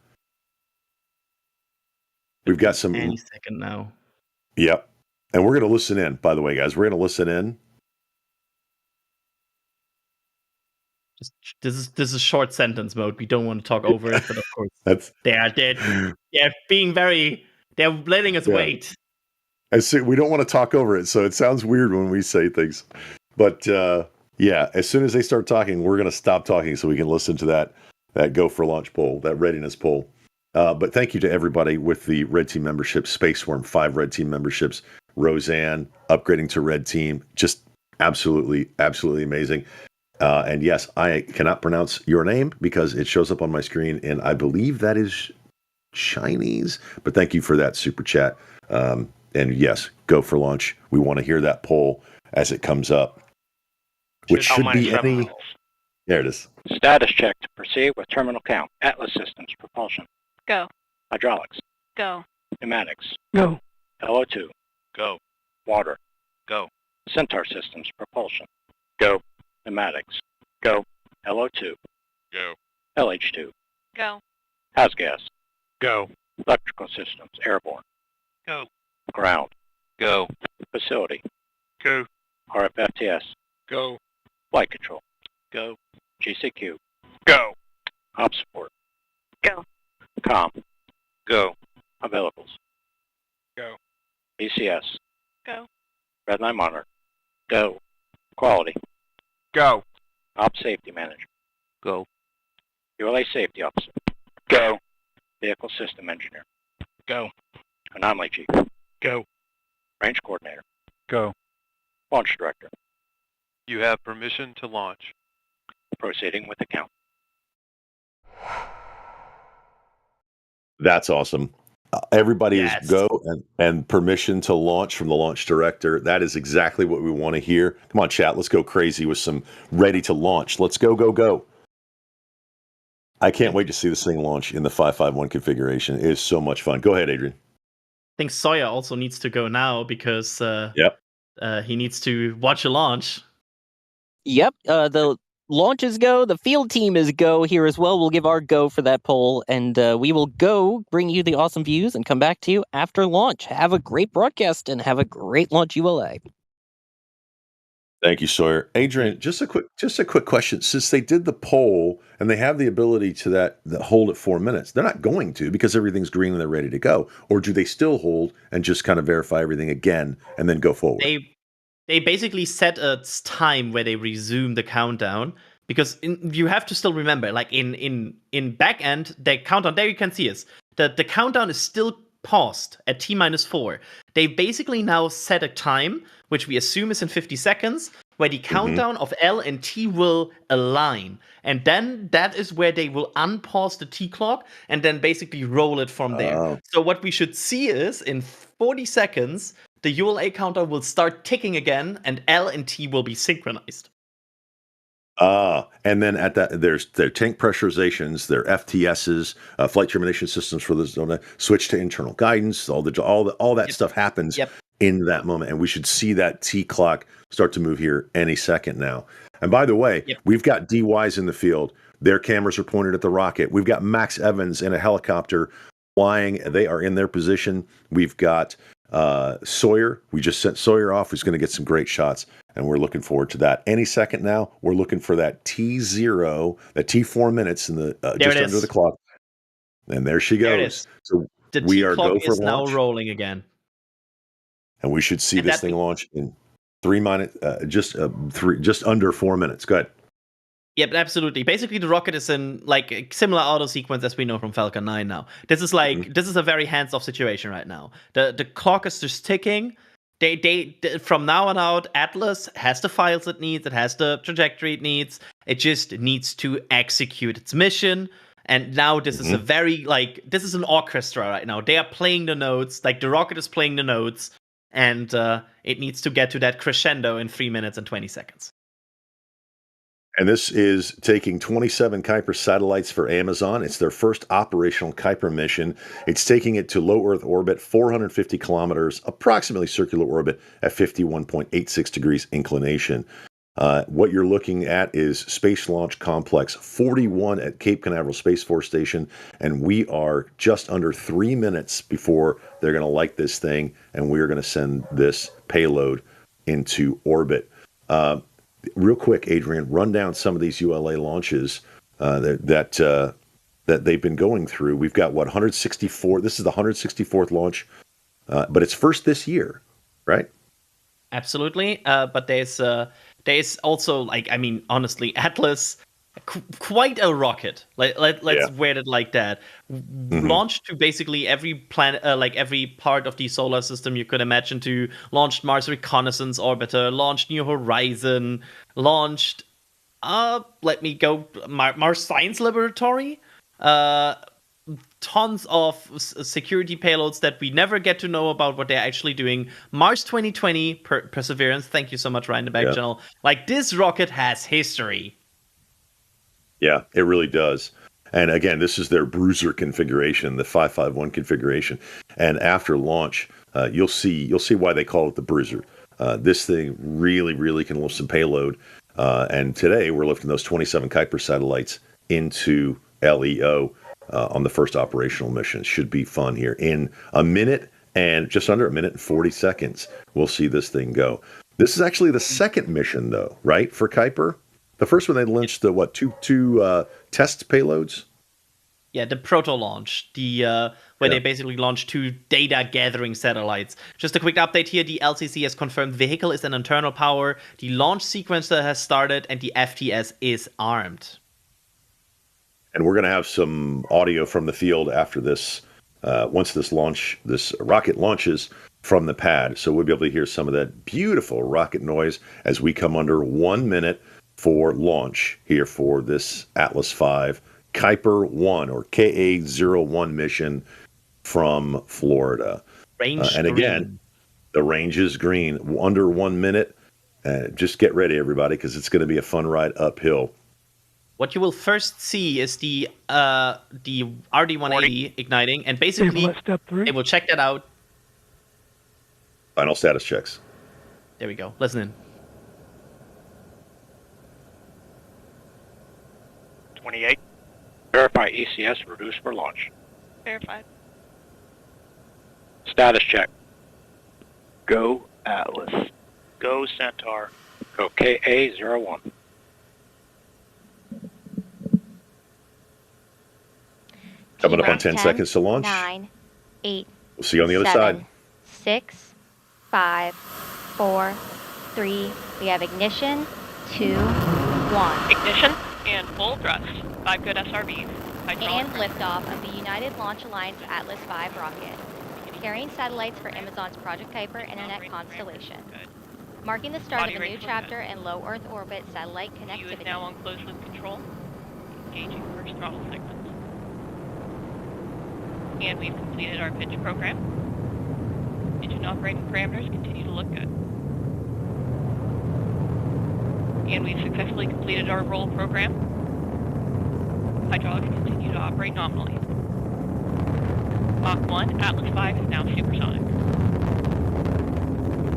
We've got some any second now. Yep. And we're going to listen in, by the way, guys. We're going to listen in. This is short sentence mode. We don't want to talk over it, but of course they're letting us wait. We don't want to talk over it, so it sounds weird when we say things. But as soon as they start talking, we're going to stop talking so we can listen to that go for launch poll, that readiness poll. But thank you to everybody with the Red Team membership, Spaceworm, 5 Red Team memberships, Roseanne upgrading to Red Team, just absolutely, absolutely amazing. And yes, I cannot pronounce your name because it shows up on my screen, and I believe that is Chinese. But thank you for that super chat. And yes, go for launch. We want to hear that poll as it comes up, which should be any. There it is. Status check to proceed with terminal count. Atlas Systems, propulsion. Go. Hydraulics. Go. Pneumatics. Go. LO2. Go. Water. Go. Centaur Systems, propulsion. Go. Pneumatics. Go. LO2. Go. LH2. Go. House gas. Go. Electrical systems, airborne. Go. Ground. Go. Facility. Go. RFFTS. Go. Flight control. Go. GCQ. Go. Op support. Go. Com. Go. Availables. Go. ECS. Go. Redline monitor. Go. Quality. Go. Op safety manager. Go. ULA safety officer. Go. Vehicle system engineer. Go. Anomaly chief. Go. Range coordinator. Go. Launch director. You have permission to launch. Proceeding with the count. That's awesome. Everybody is go and permission to launch from the launch director. That is exactly what we want to hear. Come on, chat. Let's go crazy with some ready to launch. Let's go, go, go. I can't wait to see this thing launch in the 551 configuration. It is so much fun. Go ahead, Adrian. I think Sawyer also needs to go now because Yep. he needs to watch a launch. Yep. The launches go. The field team is go here as well. We'll give our go for that poll, and we will go bring you the awesome views and come back to you after launch. Have a great broadcast and have a great launch, ULA. Thank you, Sawyer. Adrian, just a quick question. Since they did the poll and they have the ability to that hold at 4 minutes, they're not going to because everything's green and they're ready to go. Or do they still hold and just kind of verify everything again and then go forward? They basically set a time where they resume the countdown because you have to still remember, like in back end, the countdown there you can see is the countdown is still paused at T-4. They basically now set a time, which we assume is in 50 seconds, where the countdown of L and T will align. And then that is where they will unpause the T clock and then basically roll it from there. Oh. So what we should see is in 40 seconds, the ULA counter will start ticking again and L and T will be synchronized. And then at that, there's their tank pressurizations, their FTSs, flight termination systems for the zone, switch to internal guidance, all that stuff happens in that moment, and we should see that T clock start to move here any second now. And by the way, we've got DYs in the field. Their cameras are pointed at the rocket. We've got Max Evans in a helicopter flying. They are in their position. We've got Sawyer. We just sent Sawyer off, who's going to get some great shots, and we're looking forward to that. Any second now, we're looking for that T0, that T4 minutes in the just under the clock. And there she goes. So the we T are clock go for is now launch, rolling again. and we should see this thing launch in 3 minutes, just under 4 minutes. Go ahead. Yep, absolutely. Basically, the rocket is in like a similar auto sequence as we know from Falcon 9 now. This is like this is a very hands-off situation right now. The clock is just ticking. They from now on out, Atlas has the files it needs. It has the trajectory it needs. It just needs to execute its mission. And now this is a very this is an orchestra right now. They are playing the notes. Like the rocket is playing the notes, and it needs to get to that crescendo in 3 minutes and 20 seconds. And this is taking 27 Kuiper satellites for Amazon. It's their first operational Kuiper mission. It's taking it to low Earth orbit, 450 kilometers, approximately circular orbit at 51.86 degrees inclination. What you're looking at is Space Launch Complex 41 at Cape Canaveral Space Force Station, and we are just under 3 minutes before they're going to light this thing, and we're going to send this payload into orbit. Real quick, Adrian, run down some of these ULA launches that they've been going through. We've got 164. This is the 164th launch, but it's first this year, right? Absolutely. But there's also honestly, Atlas, quite a rocket. Let's wear it like that. Launched to basically every planet, every part of the solar system you could imagine. To launched Mars Reconnaissance Orbiter, launched New Horizon, launched Mars Science Laboratory. Tons of security payloads that we never get to know about what they're actually doing. Mars 2020 Perseverance. Thank you so much, Ryan, the back channel. Like, this rocket has history. Yeah, it really does. And again, this is their Bruiser configuration, the 551 configuration. And after launch, you'll see why they call it the Bruiser. This thing really, really can lift some payload. And today we're lifting those 27 Kuiper satellites into LEO on the first operational mission. Should be fun here. In a minute and just under a minute and 40 seconds, we'll see this thing go. This is actually the second mission, though, right, for Kuiper? The first one, they launched the two test payloads? Yeah, the proto launch, where they basically launched 2 data gathering satellites. Just a quick update here: the LCC has confirmed vehicle is an internal power, the launch sequencer has started, and the FTS is armed. And we're going to have some audio from the field after this, once this rocket launches from the pad. So we'll be able to hear some of that beautiful rocket noise as we come under 1 minute for launch here for this Atlas V Kuiper 1 or KA-01 mission from Florida. And again, the range is green, under 1 minute. Just get ready, everybody, because it's going to be a fun ride uphill. what you will first see is the RD-180 igniting, and basically Step 3. it will check that out. Final status checks. There we go. Listen in. 28. Verify ECS reduced for launch. Verified. Status check. Go Atlas. Go Centaur. Go KA-01. Coming up on T-minus 10 seconds to launch. 9, 8, We'll see you on the other 7, side. 6, 5, 4, 3. We have ignition. 2, 1. Ignition and full thrust. 5 good SRBs. And liftoff of the United Launch Alliance Atlas V rocket, carrying satellites for Amazon's Project Kuiper internet constellation, marking the start of a new chapter in low Earth orbit satellite View is connectivity. now on closed loop control. Engaging first throttle segments. And we've completed our pitch program. Engine operating parameters continue to look good. And we've successfully completed our roll program. Hydraulics continue to operate nominally. Mach 1, Atlas V is now supersonic.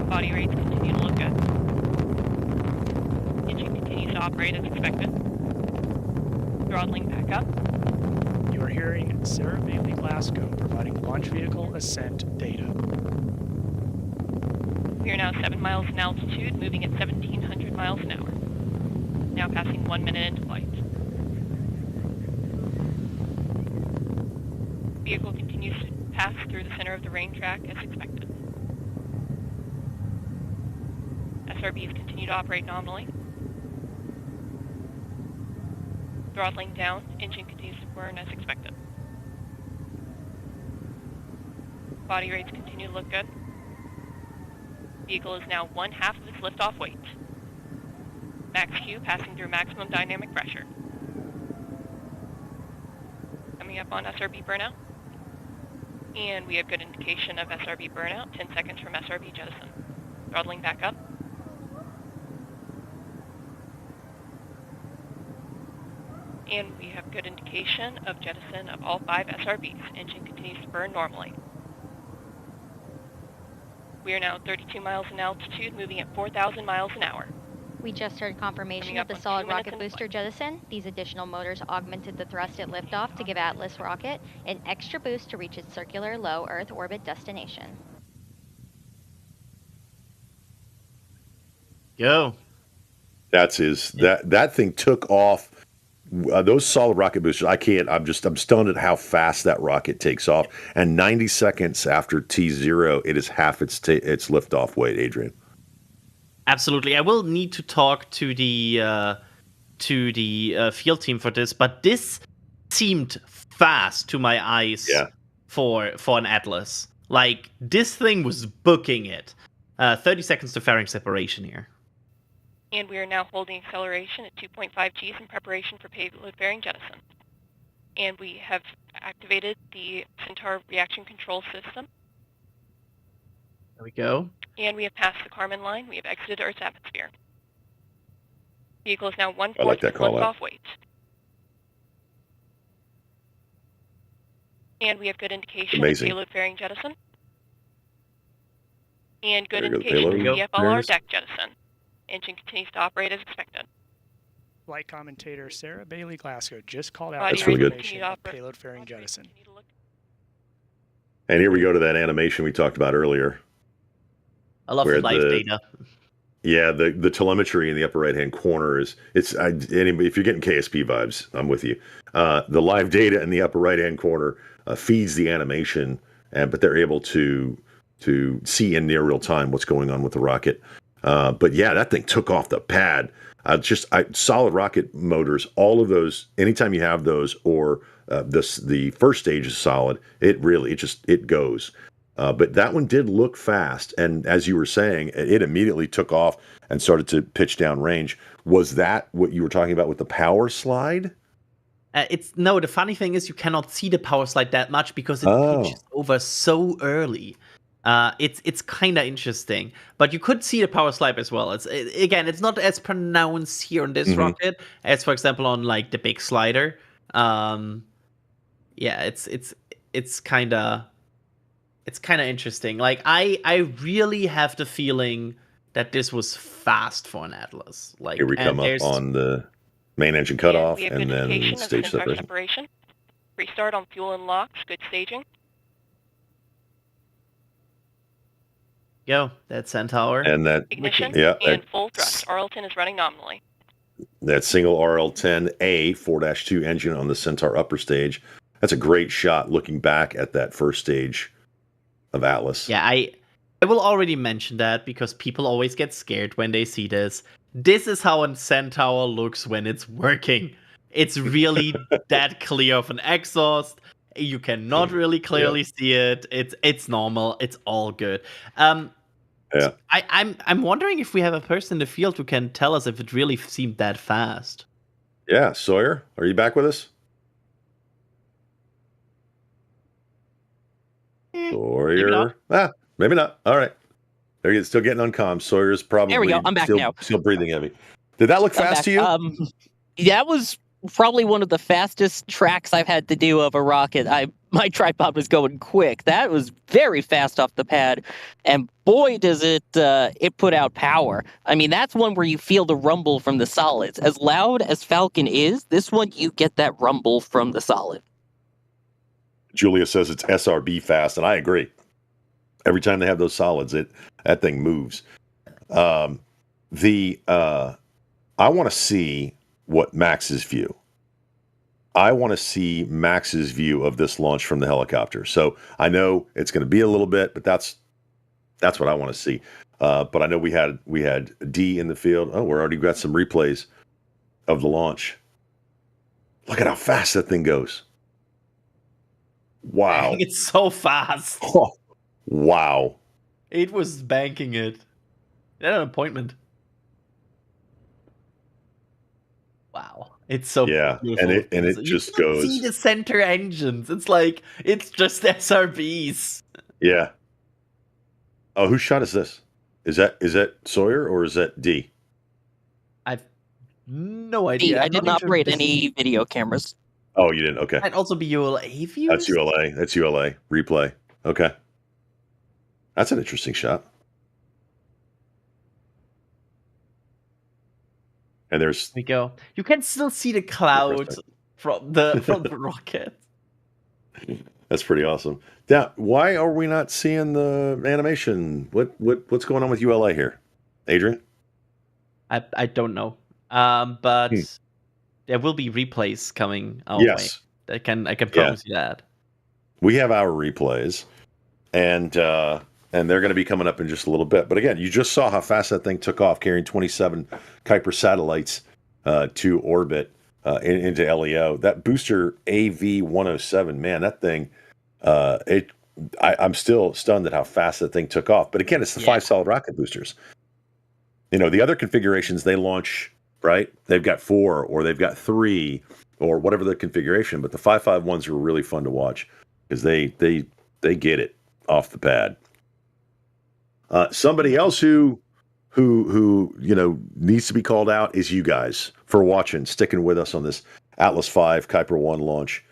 Body rates continue to look good. Engine continues to operate as expected. Throttling back up. You are hearing Sarah Bailey Glasgow providing launch vehicle ascent data. We are now 7 miles in altitude, moving at 1,700 miles an hour. Now passing 1 minute into flight. Vehicle continues to pass through the center of the rain track as expected. SRBs continue to operate nominally. Throttling down, engine continues to burn as expected. Body rates continue to look good. Vehicle is now 1/2 of its liftoff weight. Max Q passing through maximum dynamic pressure. Coming up on SRB burnout. And we have good indication of SRB burnout, 10 seconds from SRB jettison. Throttling back up. And we have good indication of jettison of all 5 SRBs. Engine continues to burn normally. We are now 32 miles in altitude, moving at 4,000 miles an hour. We just heard confirmation of the solid rocket booster jettison. These additional motors augmented the thrust at liftoff to give Atlas rocket an extra boost to reach its circular low Earth orbit destination. Go. That thing took off. Those solid rocket boosters, I'm stunned at how fast that rocket takes off. And 90 seconds after T0, it is half its liftoff weight, Adrian. Absolutely. I will need to talk to the field team for this, but this seemed fast to my eyes for an Atlas. Like, this thing was booking it. 30 seconds to fairing separation here. And we are now holding acceleration at 2.5 Gs in preparation for payload fairing jettison. And we have activated the Centaur reaction control system. There we go. And we have passed the Kármán line. We have exited Earth's atmosphere. Vehicle is now 1/4 I like that of call out. liftoff weight. And we have good indication of payload fairing jettison. And good indication of VFLR deck jettison. Engine continues to operate as expected. Flight commentator Sarah Bailey Glasgow just called out That's really good. information on payload fairing jettison. And here we go to that animation we talked about earlier. I love the live data. Yeah, the telemetry in the upper right hand corner anybody, if you're getting KSP vibes, I'm with you. The live data in the upper right hand corner feeds the animation, but they're able to see in near real time what's going on with the rocket. But yeah, that thing took off the pad. Solid rocket motors, all of those. Anytime you have those, or the first stage is solid, it goes. But that one did look fast, and as you were saying, it immediately took off and started to pitch down range. Was that what you were talking about with the power slide? The funny thing is you cannot see the power slide that much because it pitches over so early. It's kind of interesting, but you could see the power slide as well. It's not as pronounced here on this rocket as, for example, on like the big slider. It's kind of interesting. Like I really have the feeling that this was fast for an Atlas. Like Here we come up on the main engine cutoff and then stage separation. Restart on fuel and locks. Good staging. Go. That's Centaur. And that ignition and full thrust. RL10 is running nominally. That single RL10A 4-2 engine on the Centaur upper stage. That's a great shot looking back at that first stage of Atlas. Yeah, I will already mention that because people always get scared when they see this. This is how a Centaur looks when it's working. It's really that clear of an exhaust. You cannot really clearly see it. It's normal. It's all good. I'm wondering if we have a person in the field who can tell us if it really seemed that fast. Yeah, Sawyer, are you back with us? Sawyer, maybe not. All right, they're still getting on comms. Sawyer's probably there we go. I'm back now. Still breathing heavy. Did that look fast to you? That was probably one of the fastest tracks I've had to do of a rocket. My tripod was going quick. That was very fast off the pad, and boy, does it put out power. I mean, that's one where you feel the rumble from the solids. As loud as Falcon is, this one you get that rumble from the solid. Julia says it's SRB fast, and I agree. Every time they have those solids, that thing moves. I want to see what Max's view. I want to see Max's view of this launch from the helicopter. So I know it's going to be a little bit, but that's what I want to see. But I know we had D in the field. Oh, we're already got some replays of the launch. Look at how fast that thing goes. Wow. It's so fast. Oh, wow. It was banking it. They had an appointment. Wow. It's so beautiful. and it just goes. See the center engines. It's like it's just SRBs. Yeah. Oh, whose shot is this? Is that Sawyer or is that D? I've no idea. I didn't operate any video cameras. Oh, you didn't? Okay. Might also be ULA views. That's ULA. That's ULA. Replay. Okay. That's an interesting shot. And there we go. You can still see the clouds from the rocket. That's pretty awesome. Now, why are we not seeing the animation? What's going on with ULA here, Adrian? I don't know. But there will be replays coming our way. I can promise you that. We have our replays, and they're going to be coming up in just a little bit. But again, you just saw how fast that thing took off, carrying 27 Kuiper satellites to orbit into LEO. That booster AV-107, man, that thing. I'm still stunned at how fast that thing took off. But again, it's the 5 solid rocket boosters. You know, the other configurations they launch, right? They've got 4 or they've got 3 or whatever the configuration. But the 5.5 ones are really fun to watch because they get it off the pad. Somebody else who needs to be called out is you guys for watching, sticking with us on this Atlas V Kuiper 1 launch.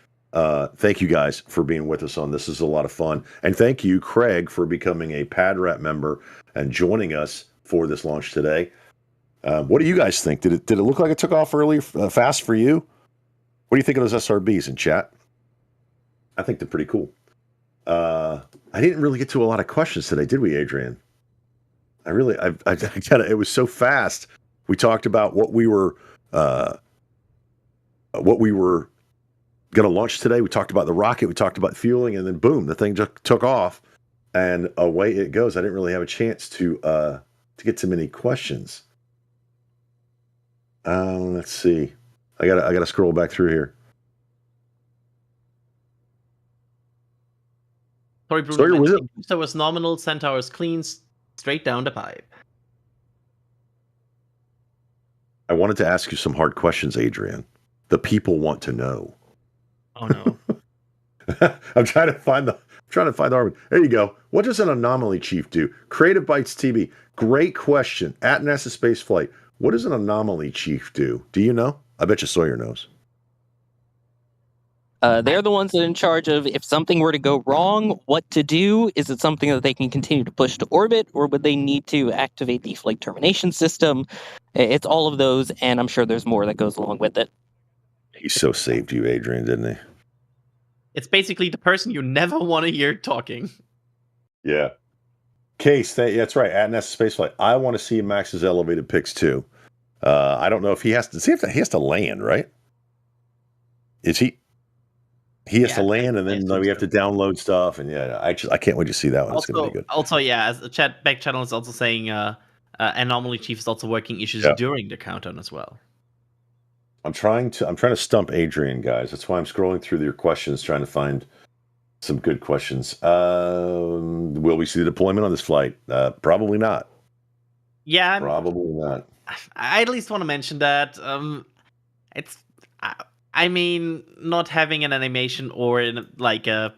Thank you guys for being with us on this. This is a lot of fun. And thank you, Craig, for becoming a pad rep member and joining us for this launch today. What do you guys think? Did it look like it took off early, fast for you? What do you think of those SRBs in chat? I think they're pretty cool. I didn't really get to a lot of questions today, did we, Adrian? I it was so fast. We talked about what we were going to launch today. We talked about the rocket. We talked about fueling, and then boom, the thing just took off, and away it goes. I didn't really have a chance to get to many questions. Let's see. I gotta scroll back through here. Sorry, Bruiser. So was nominal. Centaur is clean, straight down the pipe. I wanted to ask you some hard questions, Adrian. The people want to know. Oh no. I'm trying to find trying to find the orbit. There you go. What does an anomaly chief do? Creative Bytes TV. Great question. At NASASpaceflight. What does an anomaly chief do? Do you know? I bet you Sawyer knows. They're the ones that are in charge of if something were to go wrong, what to do. Is it something that they can continue to push to orbit, or would they need to activate the flight termination system? It's all of those, and I'm sure there's more that goes along with it. He so saved you, Adrian, didn't he? It's basically the person you never want to hear talking. Yeah. Case, that's right. At NASASpaceflight. I want to see Max's elevated pics too. I don't know if he has to see if he has to land, right? Is he? He has to land, and then we have to download stuff, and I can't wait to see that one. It's going to be good. Also, as the back channel is also saying, Anomaly Chief is also working issues during the countdown as well. I'm trying to stump Adrian, guys. That's why I'm scrolling through your questions, trying to find some good questions. Will we see the deployment on this flight? Probably not. Yeah, probably not. I at least want to mention that I mean, not having an animation or like a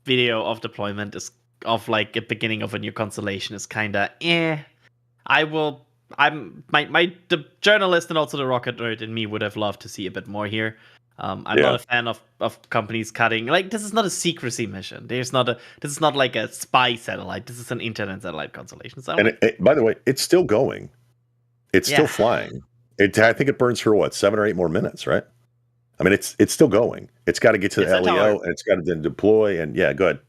video of deployment is of like a beginning of a new constellation is kind of the journalist and also the rocket nerd in me would have loved to see a bit more here. I'm not a fan of companies cutting. Like, this is not a secrecy mission. This is not like a spy satellite. This is an internet satellite constellation. So by the way, it's still going. It's still flying. I think it burns for 7 or 8 more minutes, right? I mean, it's still going. It's got to get to the LEO, and it's got to then deploy. And go ahead.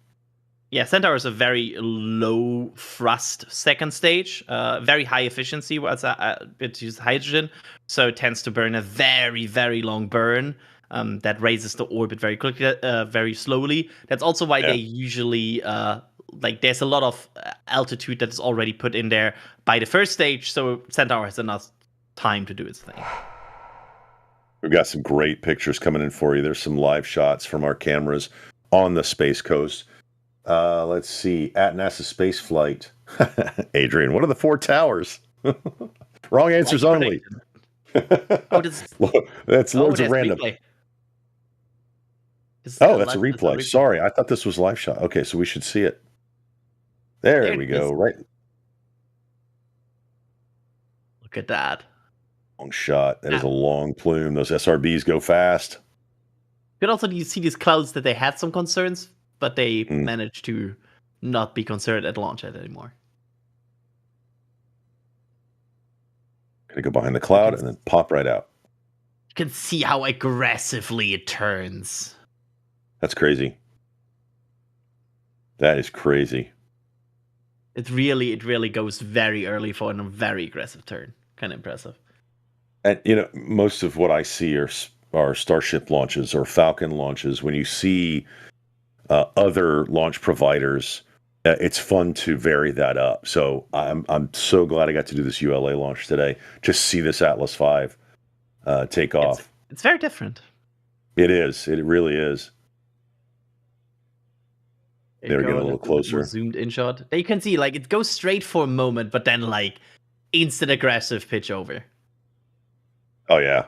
Yeah, Centaur is a very low thrust second stage, very high efficiency. It uses hydrogen, so it tends to burn a very, very long burn that raises the orbit very quickly, very slowly. That's also why they usually there's a lot of altitude that is already put in there by the first stage, so Centaur has enough time to do its thing. We've got some great pictures coming in for you. There's some live shots from our cameras on the Space Coast. Let's see. At NASASpaceflight. Adrian, what are the 4 towers? Wrong answers only. That's Lords of Random. That's a replay. Sorry, I thought this was live shot. Okay, so we should see it. There we go. Right. Look at that. Long shot. That is a long plume. Those SRBs go fast. But also, you see these clouds that they had some concerns, but they managed to not be concerned at launch anymore. Gonna go behind the cloud and then pop right out. You can see how aggressively it turns. That's crazy. That is crazy. It really goes very early for a very aggressive turn. Kind of impressive. And most of what I see are Starship launches or Falcon launches. When you see other launch providers, it's fun to vary that up. So I'm so glad I got to do this ULA launch today. Just see this Atlas V take off. It's very different. It is. It really is. There we go, a little closer. Zoomed in shot. There you can see, it goes straight for a moment, but then, instant aggressive pitch over. Oh, yeah.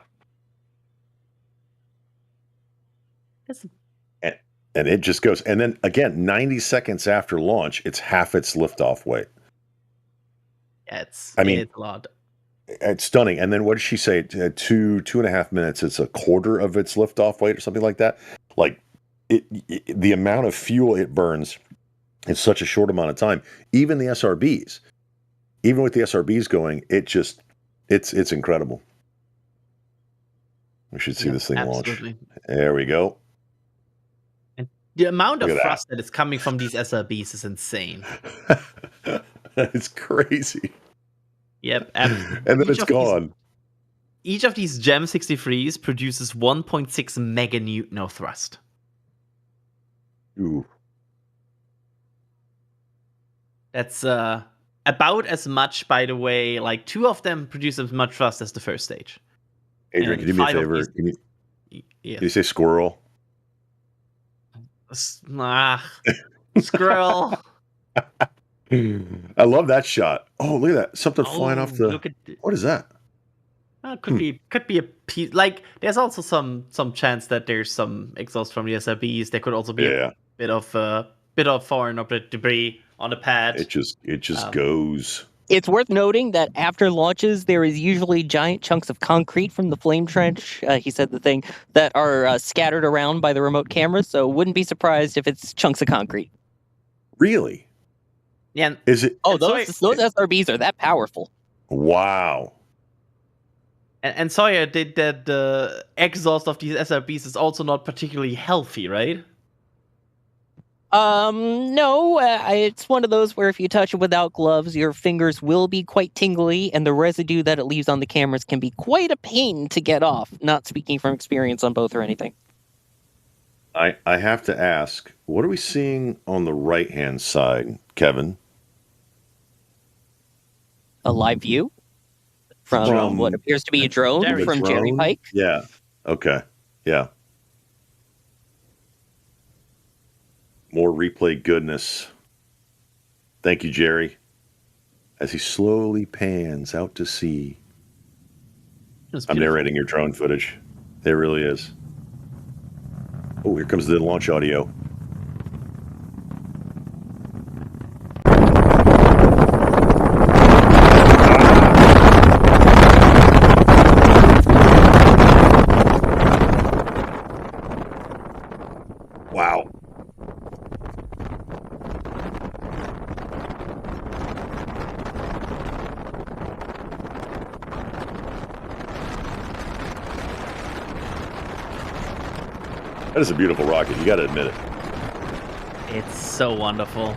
And it just goes. And then, again, 90 seconds after launch, it's half its liftoff weight. Yeah, it's a lot. It's stunning. And then what did she say? 2.5 minutes, it's a quarter of its liftoff weight or something like that. The amount of fuel it burns in such a short amount of time, even the SRBs, even with the SRBs going, it's incredible. We should see this thing launch. There we go. And the amount of thrust that is coming from these SRBs is insane. It's crazy. Yep. And then it's gone. Each of these GEM 63s produces 1.6 meganewton of thrust. Ooh. That's about as much, by the way. 2 of them produce as much thrust as the first stage. Adrian, can you do me a favor? Can you say squirrel? Squirrel. I love that shot. Oh, look at that. Something flying off the... What is that? Could be a piece. There's also some chance that there's some exhaust from the SRBs. There could also be a bit bit of foreign object debris on the pad. It just goes. It's worth noting that after launches, there is usually giant chunks of concrete from the flame trench, he said the thing, that are scattered around by the remote cameras, so wouldn't be surprised if it's chunks of concrete. Really? Yeah. Is it? Oh, those SRBs are that powerful. Wow. And Sawyer did that the exhaust of these SRBs is also not particularly healthy, right? No, it's one of those where if you touch it without gloves, your fingers will be quite tingly, and the residue that it leaves on the cameras can be quite a pain to get off. Not speaking from experience on both or anything. I have to ask, what are we seeing on the right-hand side, Kevin? A live view from what appears to be a drone from Jerry Pike. Yeah. Okay. Yeah. More replay goodness. Thank you, Jerry. As he slowly pans out to sea. I'm narrating your drone footage. It really is. Oh, here comes the launch audio. Wow. That is a beautiful rocket. You got to admit it. It's so wonderful.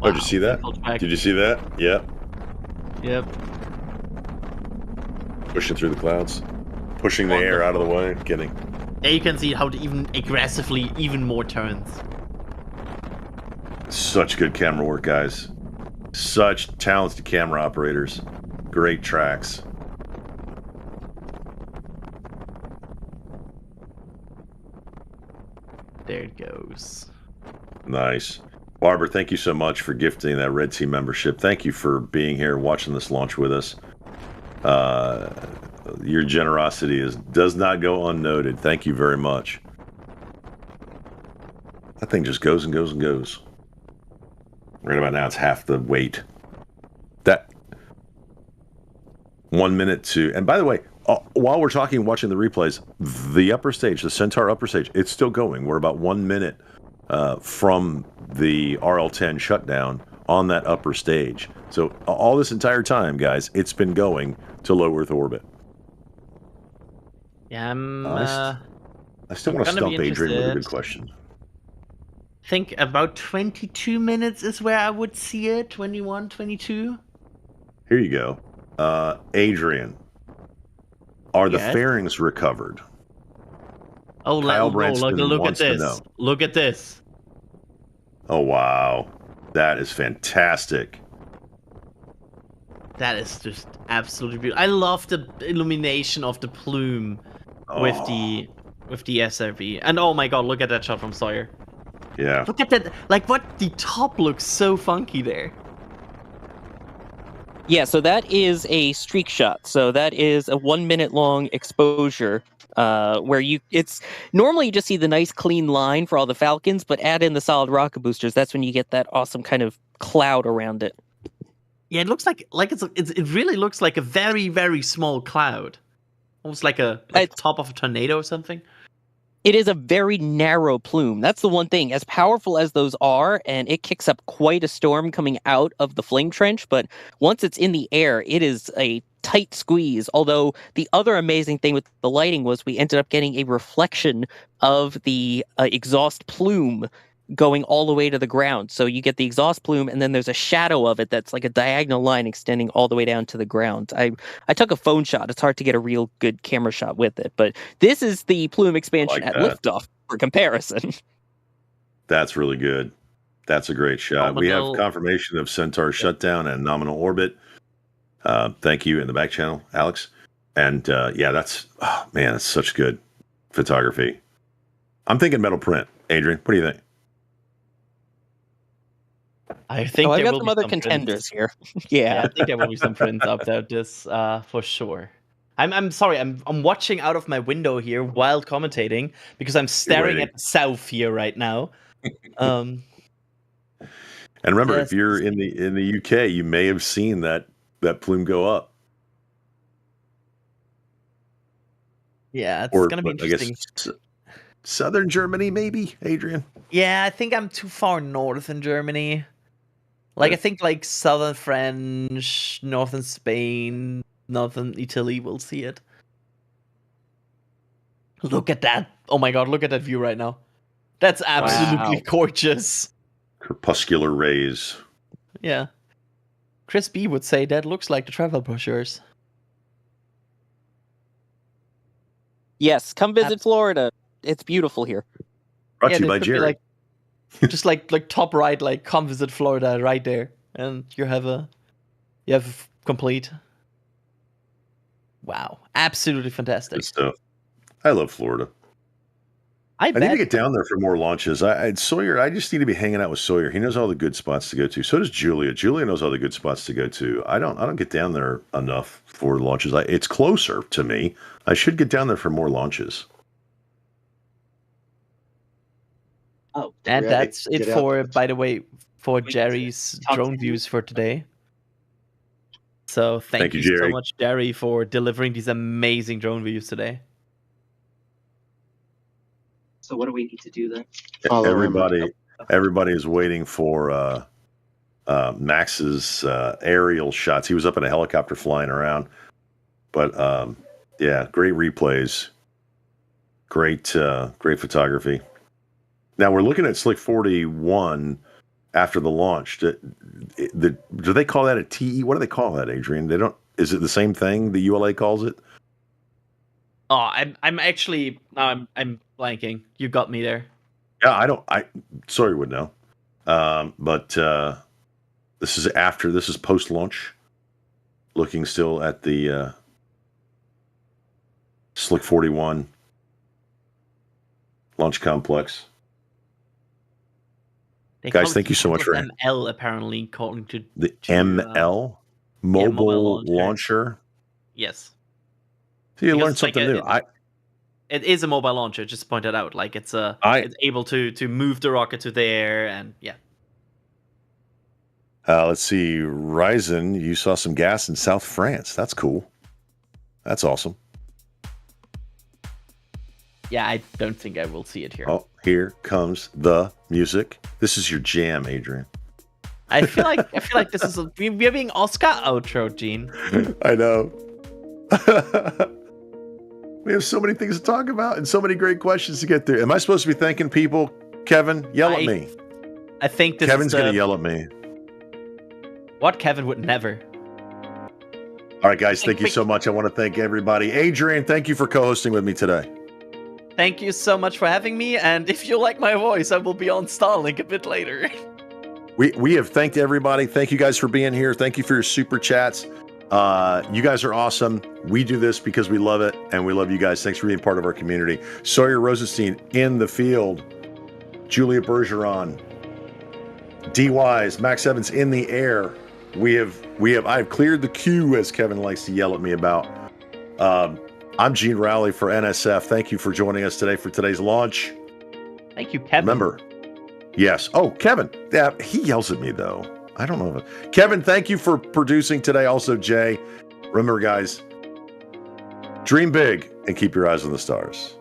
Oh, did you see that? Did you see that? Yep. Yep. Pushing through the clouds. Pushing the air out of the way. Kidding. There you can see how to even aggressively, even more turns. Such good camera work, guys. Such talented camera operators. Great tracks. There it goes. Nice. Barbara, thank you so much for gifting that Red Team membership. Thank you for being here, watching this launch with us. Your generosity does not go unnoted. Thank you very much. That thing just goes and goes and goes. Right about now, it's half the weight. That 1 minute to... And by the way, while we're talking, watching the replays, the upper stage, the Centaur upper stage, it's still going. We're about 1 minute from the RL-10 shutdown on that upper stage. So all this entire time, guys, it's been going to low Earth orbit. Yeah, I still want to stump Adrian with a good question. I think about 22 minutes is where I would see it. 21, 22. Here you go. Adrian, are the fairings recovered? Oh, look at this. Know. Look at this. Oh, wow. That is fantastic. That is just absolutely beautiful. I love the illumination of the plume with the SRB. And oh my god, look at that shot from Sawyer. Yeah. Look at that. Like, what? The top looks so funky there. Yeah, so that is a streak shot. So that is a 1 minute long exposure where it's normally you just see the nice clean line for all the Falcons, but add in the solid rocket boosters. That's when you get that awesome kind of cloud around it. Yeah, it looks like it really looks like a very, very small cloud. Almost like the top of a tornado or something. It is a very narrow plume. That's the one thing. As powerful as those are, and it kicks up quite a storm coming out of the flame trench, but once it's in the air, it is a tight squeeze. Although the other amazing thing with the lighting was we ended up getting a reflection of the exhaust plume going all the way to the ground. So you get the exhaust plume, and then there's a shadow of it that's like a diagonal line extending all the way down to the ground. I took a phone shot. It's hard to get a real good camera shot with it, but this is the plume expansion at Liftoff for comparison. That's really good. That's a great shot. We have confirmation of Centaur shutdown and nominal orbit. Thank you in the back channel, Alex. And yeah, that's such good photography. I'm thinking metal print. Adrian, what do you think? I think I've there got will some be other some contenders prints. here. Yeah, I think there will be some prints about this for sure. I'm sorry, I'm watching out of my window here while commentating because I'm staring at the south here right now. And remember, yes, if you're in the UK, you may have seen that plume go up. Yeah, it's Or gonna be I guess interesting. southern Germany, maybe, Adrian. Yeah, I think I'm too far north in Germany. Like, I think like southern French, northern Spain, northern Italy will see it. Look at that! Oh my god, look at that view right now. That's absolutely gorgeous. Crepuscular rays. Yeah. Chris B would say that looks like the travel brochures. Yes, come visit Florida. It's beautiful here. Brought to you by Jerry. Like, just like top right, like come visit Florida right there, and you have complete. Wow, absolutely fantastic. Good stuff. I love Florida. I need to get down there for more launches. Sawyer, I just need to be hanging out with Sawyer. He knows all the good spots to go to. So does Julia. Julia knows all the good spots to go to. I don't get down there enough for launches. It's closer to me. I should get down there for more launches. Oh, and that's it for, by the way, for Jerry's drone views for today. So thank you so much, Jerry, for delivering these amazing drone views today. So what do we need to do then? Everybody is waiting for Max's aerial shots. He was up in a helicopter flying around. But yeah, great replays. Great photography. Now we're looking at Slick 41 after the launch. Do they call that a TE? What do they call that, Adrian? They don't. Is it the same thing the ULA calls it? Oh, I'm actually I'm blanking. You got me there. Yeah, Sawyer would know. But this is post launch. Looking still at the Slick 41 launch complex. Guys, thank you so much for ML apparently calling to the ML mobile launcher. Yes. So you learned something new. It is a mobile launcher. Just pointed out, like it's able to move the rocket to there, and yeah. Let's see, Ryzen, you saw some gas in South France. That's cool. That's awesome. Yeah, I don't think I will see it here. Oh, here comes the music. This is your jam, Adrian. I feel like this is we're being Oscar outro, Gene. I know. We have so many things to talk about and so many great questions to get through. Am I supposed to be thanking people? Kevin, yell at me. I think Kevin's going to yell at me. What? Kevin would never. All right, guys, thank you so much. I want to thank everybody. Adrian, thank you for co-hosting with me today. Thank you so much for having me, and if you like my voice, I will be on Starlink a bit later. We have thanked everybody. Thank you guys for being here. Thank you for your super chats. You guys are awesome. We do this because we love it, and we love you guys. Thanks for being part of our community. Sawyer Rosenstein in the field. Julia Bergeron. D Wise, Max Evans in the air. I've cleared the queue, as Kevin likes to yell at me about. I'm Gene Rowley for NSF. Thank you for joining us today for today's launch. Thank you, Kevin. Remember, yes. Oh, Kevin. Yeah, he yells at me though. I don't know. Kevin, thank you for producing today. Also, Jay. Remember, guys, dream big and keep your eyes on the stars.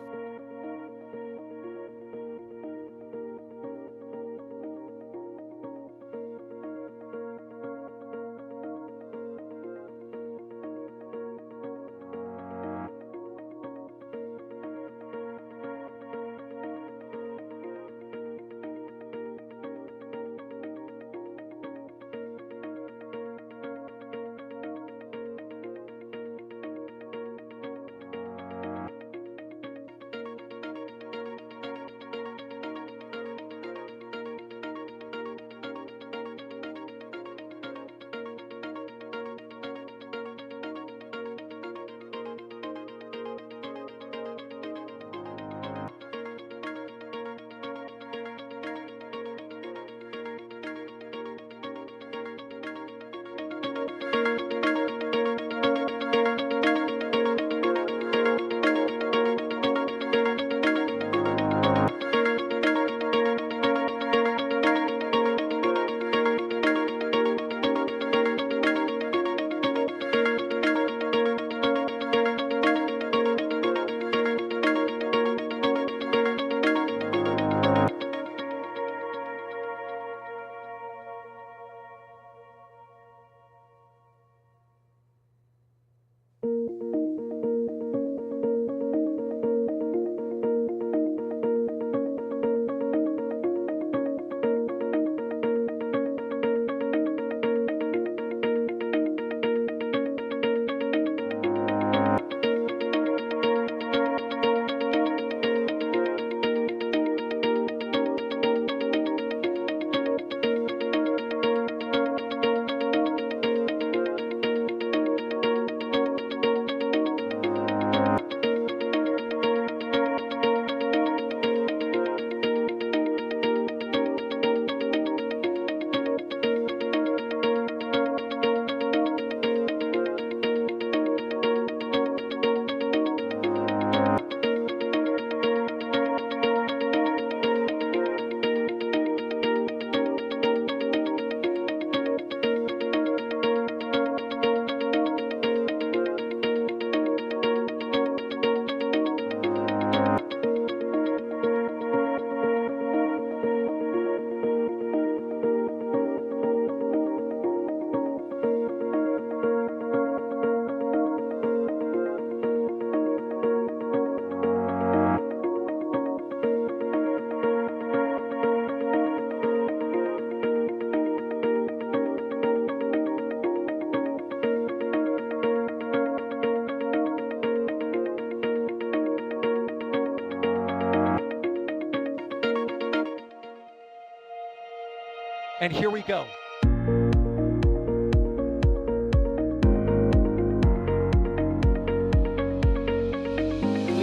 And here we go. We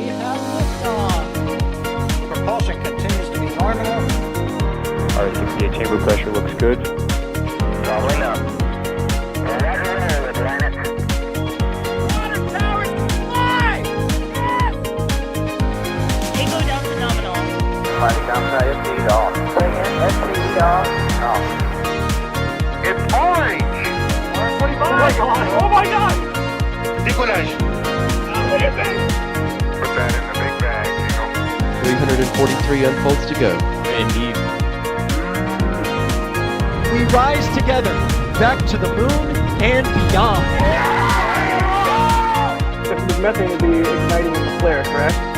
have liftoff. Propulsion continues to be nominal. RS-68 chamber pressure looks good. Doubling up. Roger, planet. Water towers, fly! Tango down to nominal. Fighting outside of speed off. Bring in SPD off. It's orange! R45! Oh my god! Oh my god! Décollage! What do you think? Put that in the big bag, Eagle. 343 unfolds to go. Indeed. We rise together, back to the moon and beyond. If there's methane, it'd be igniting in the flare, correct?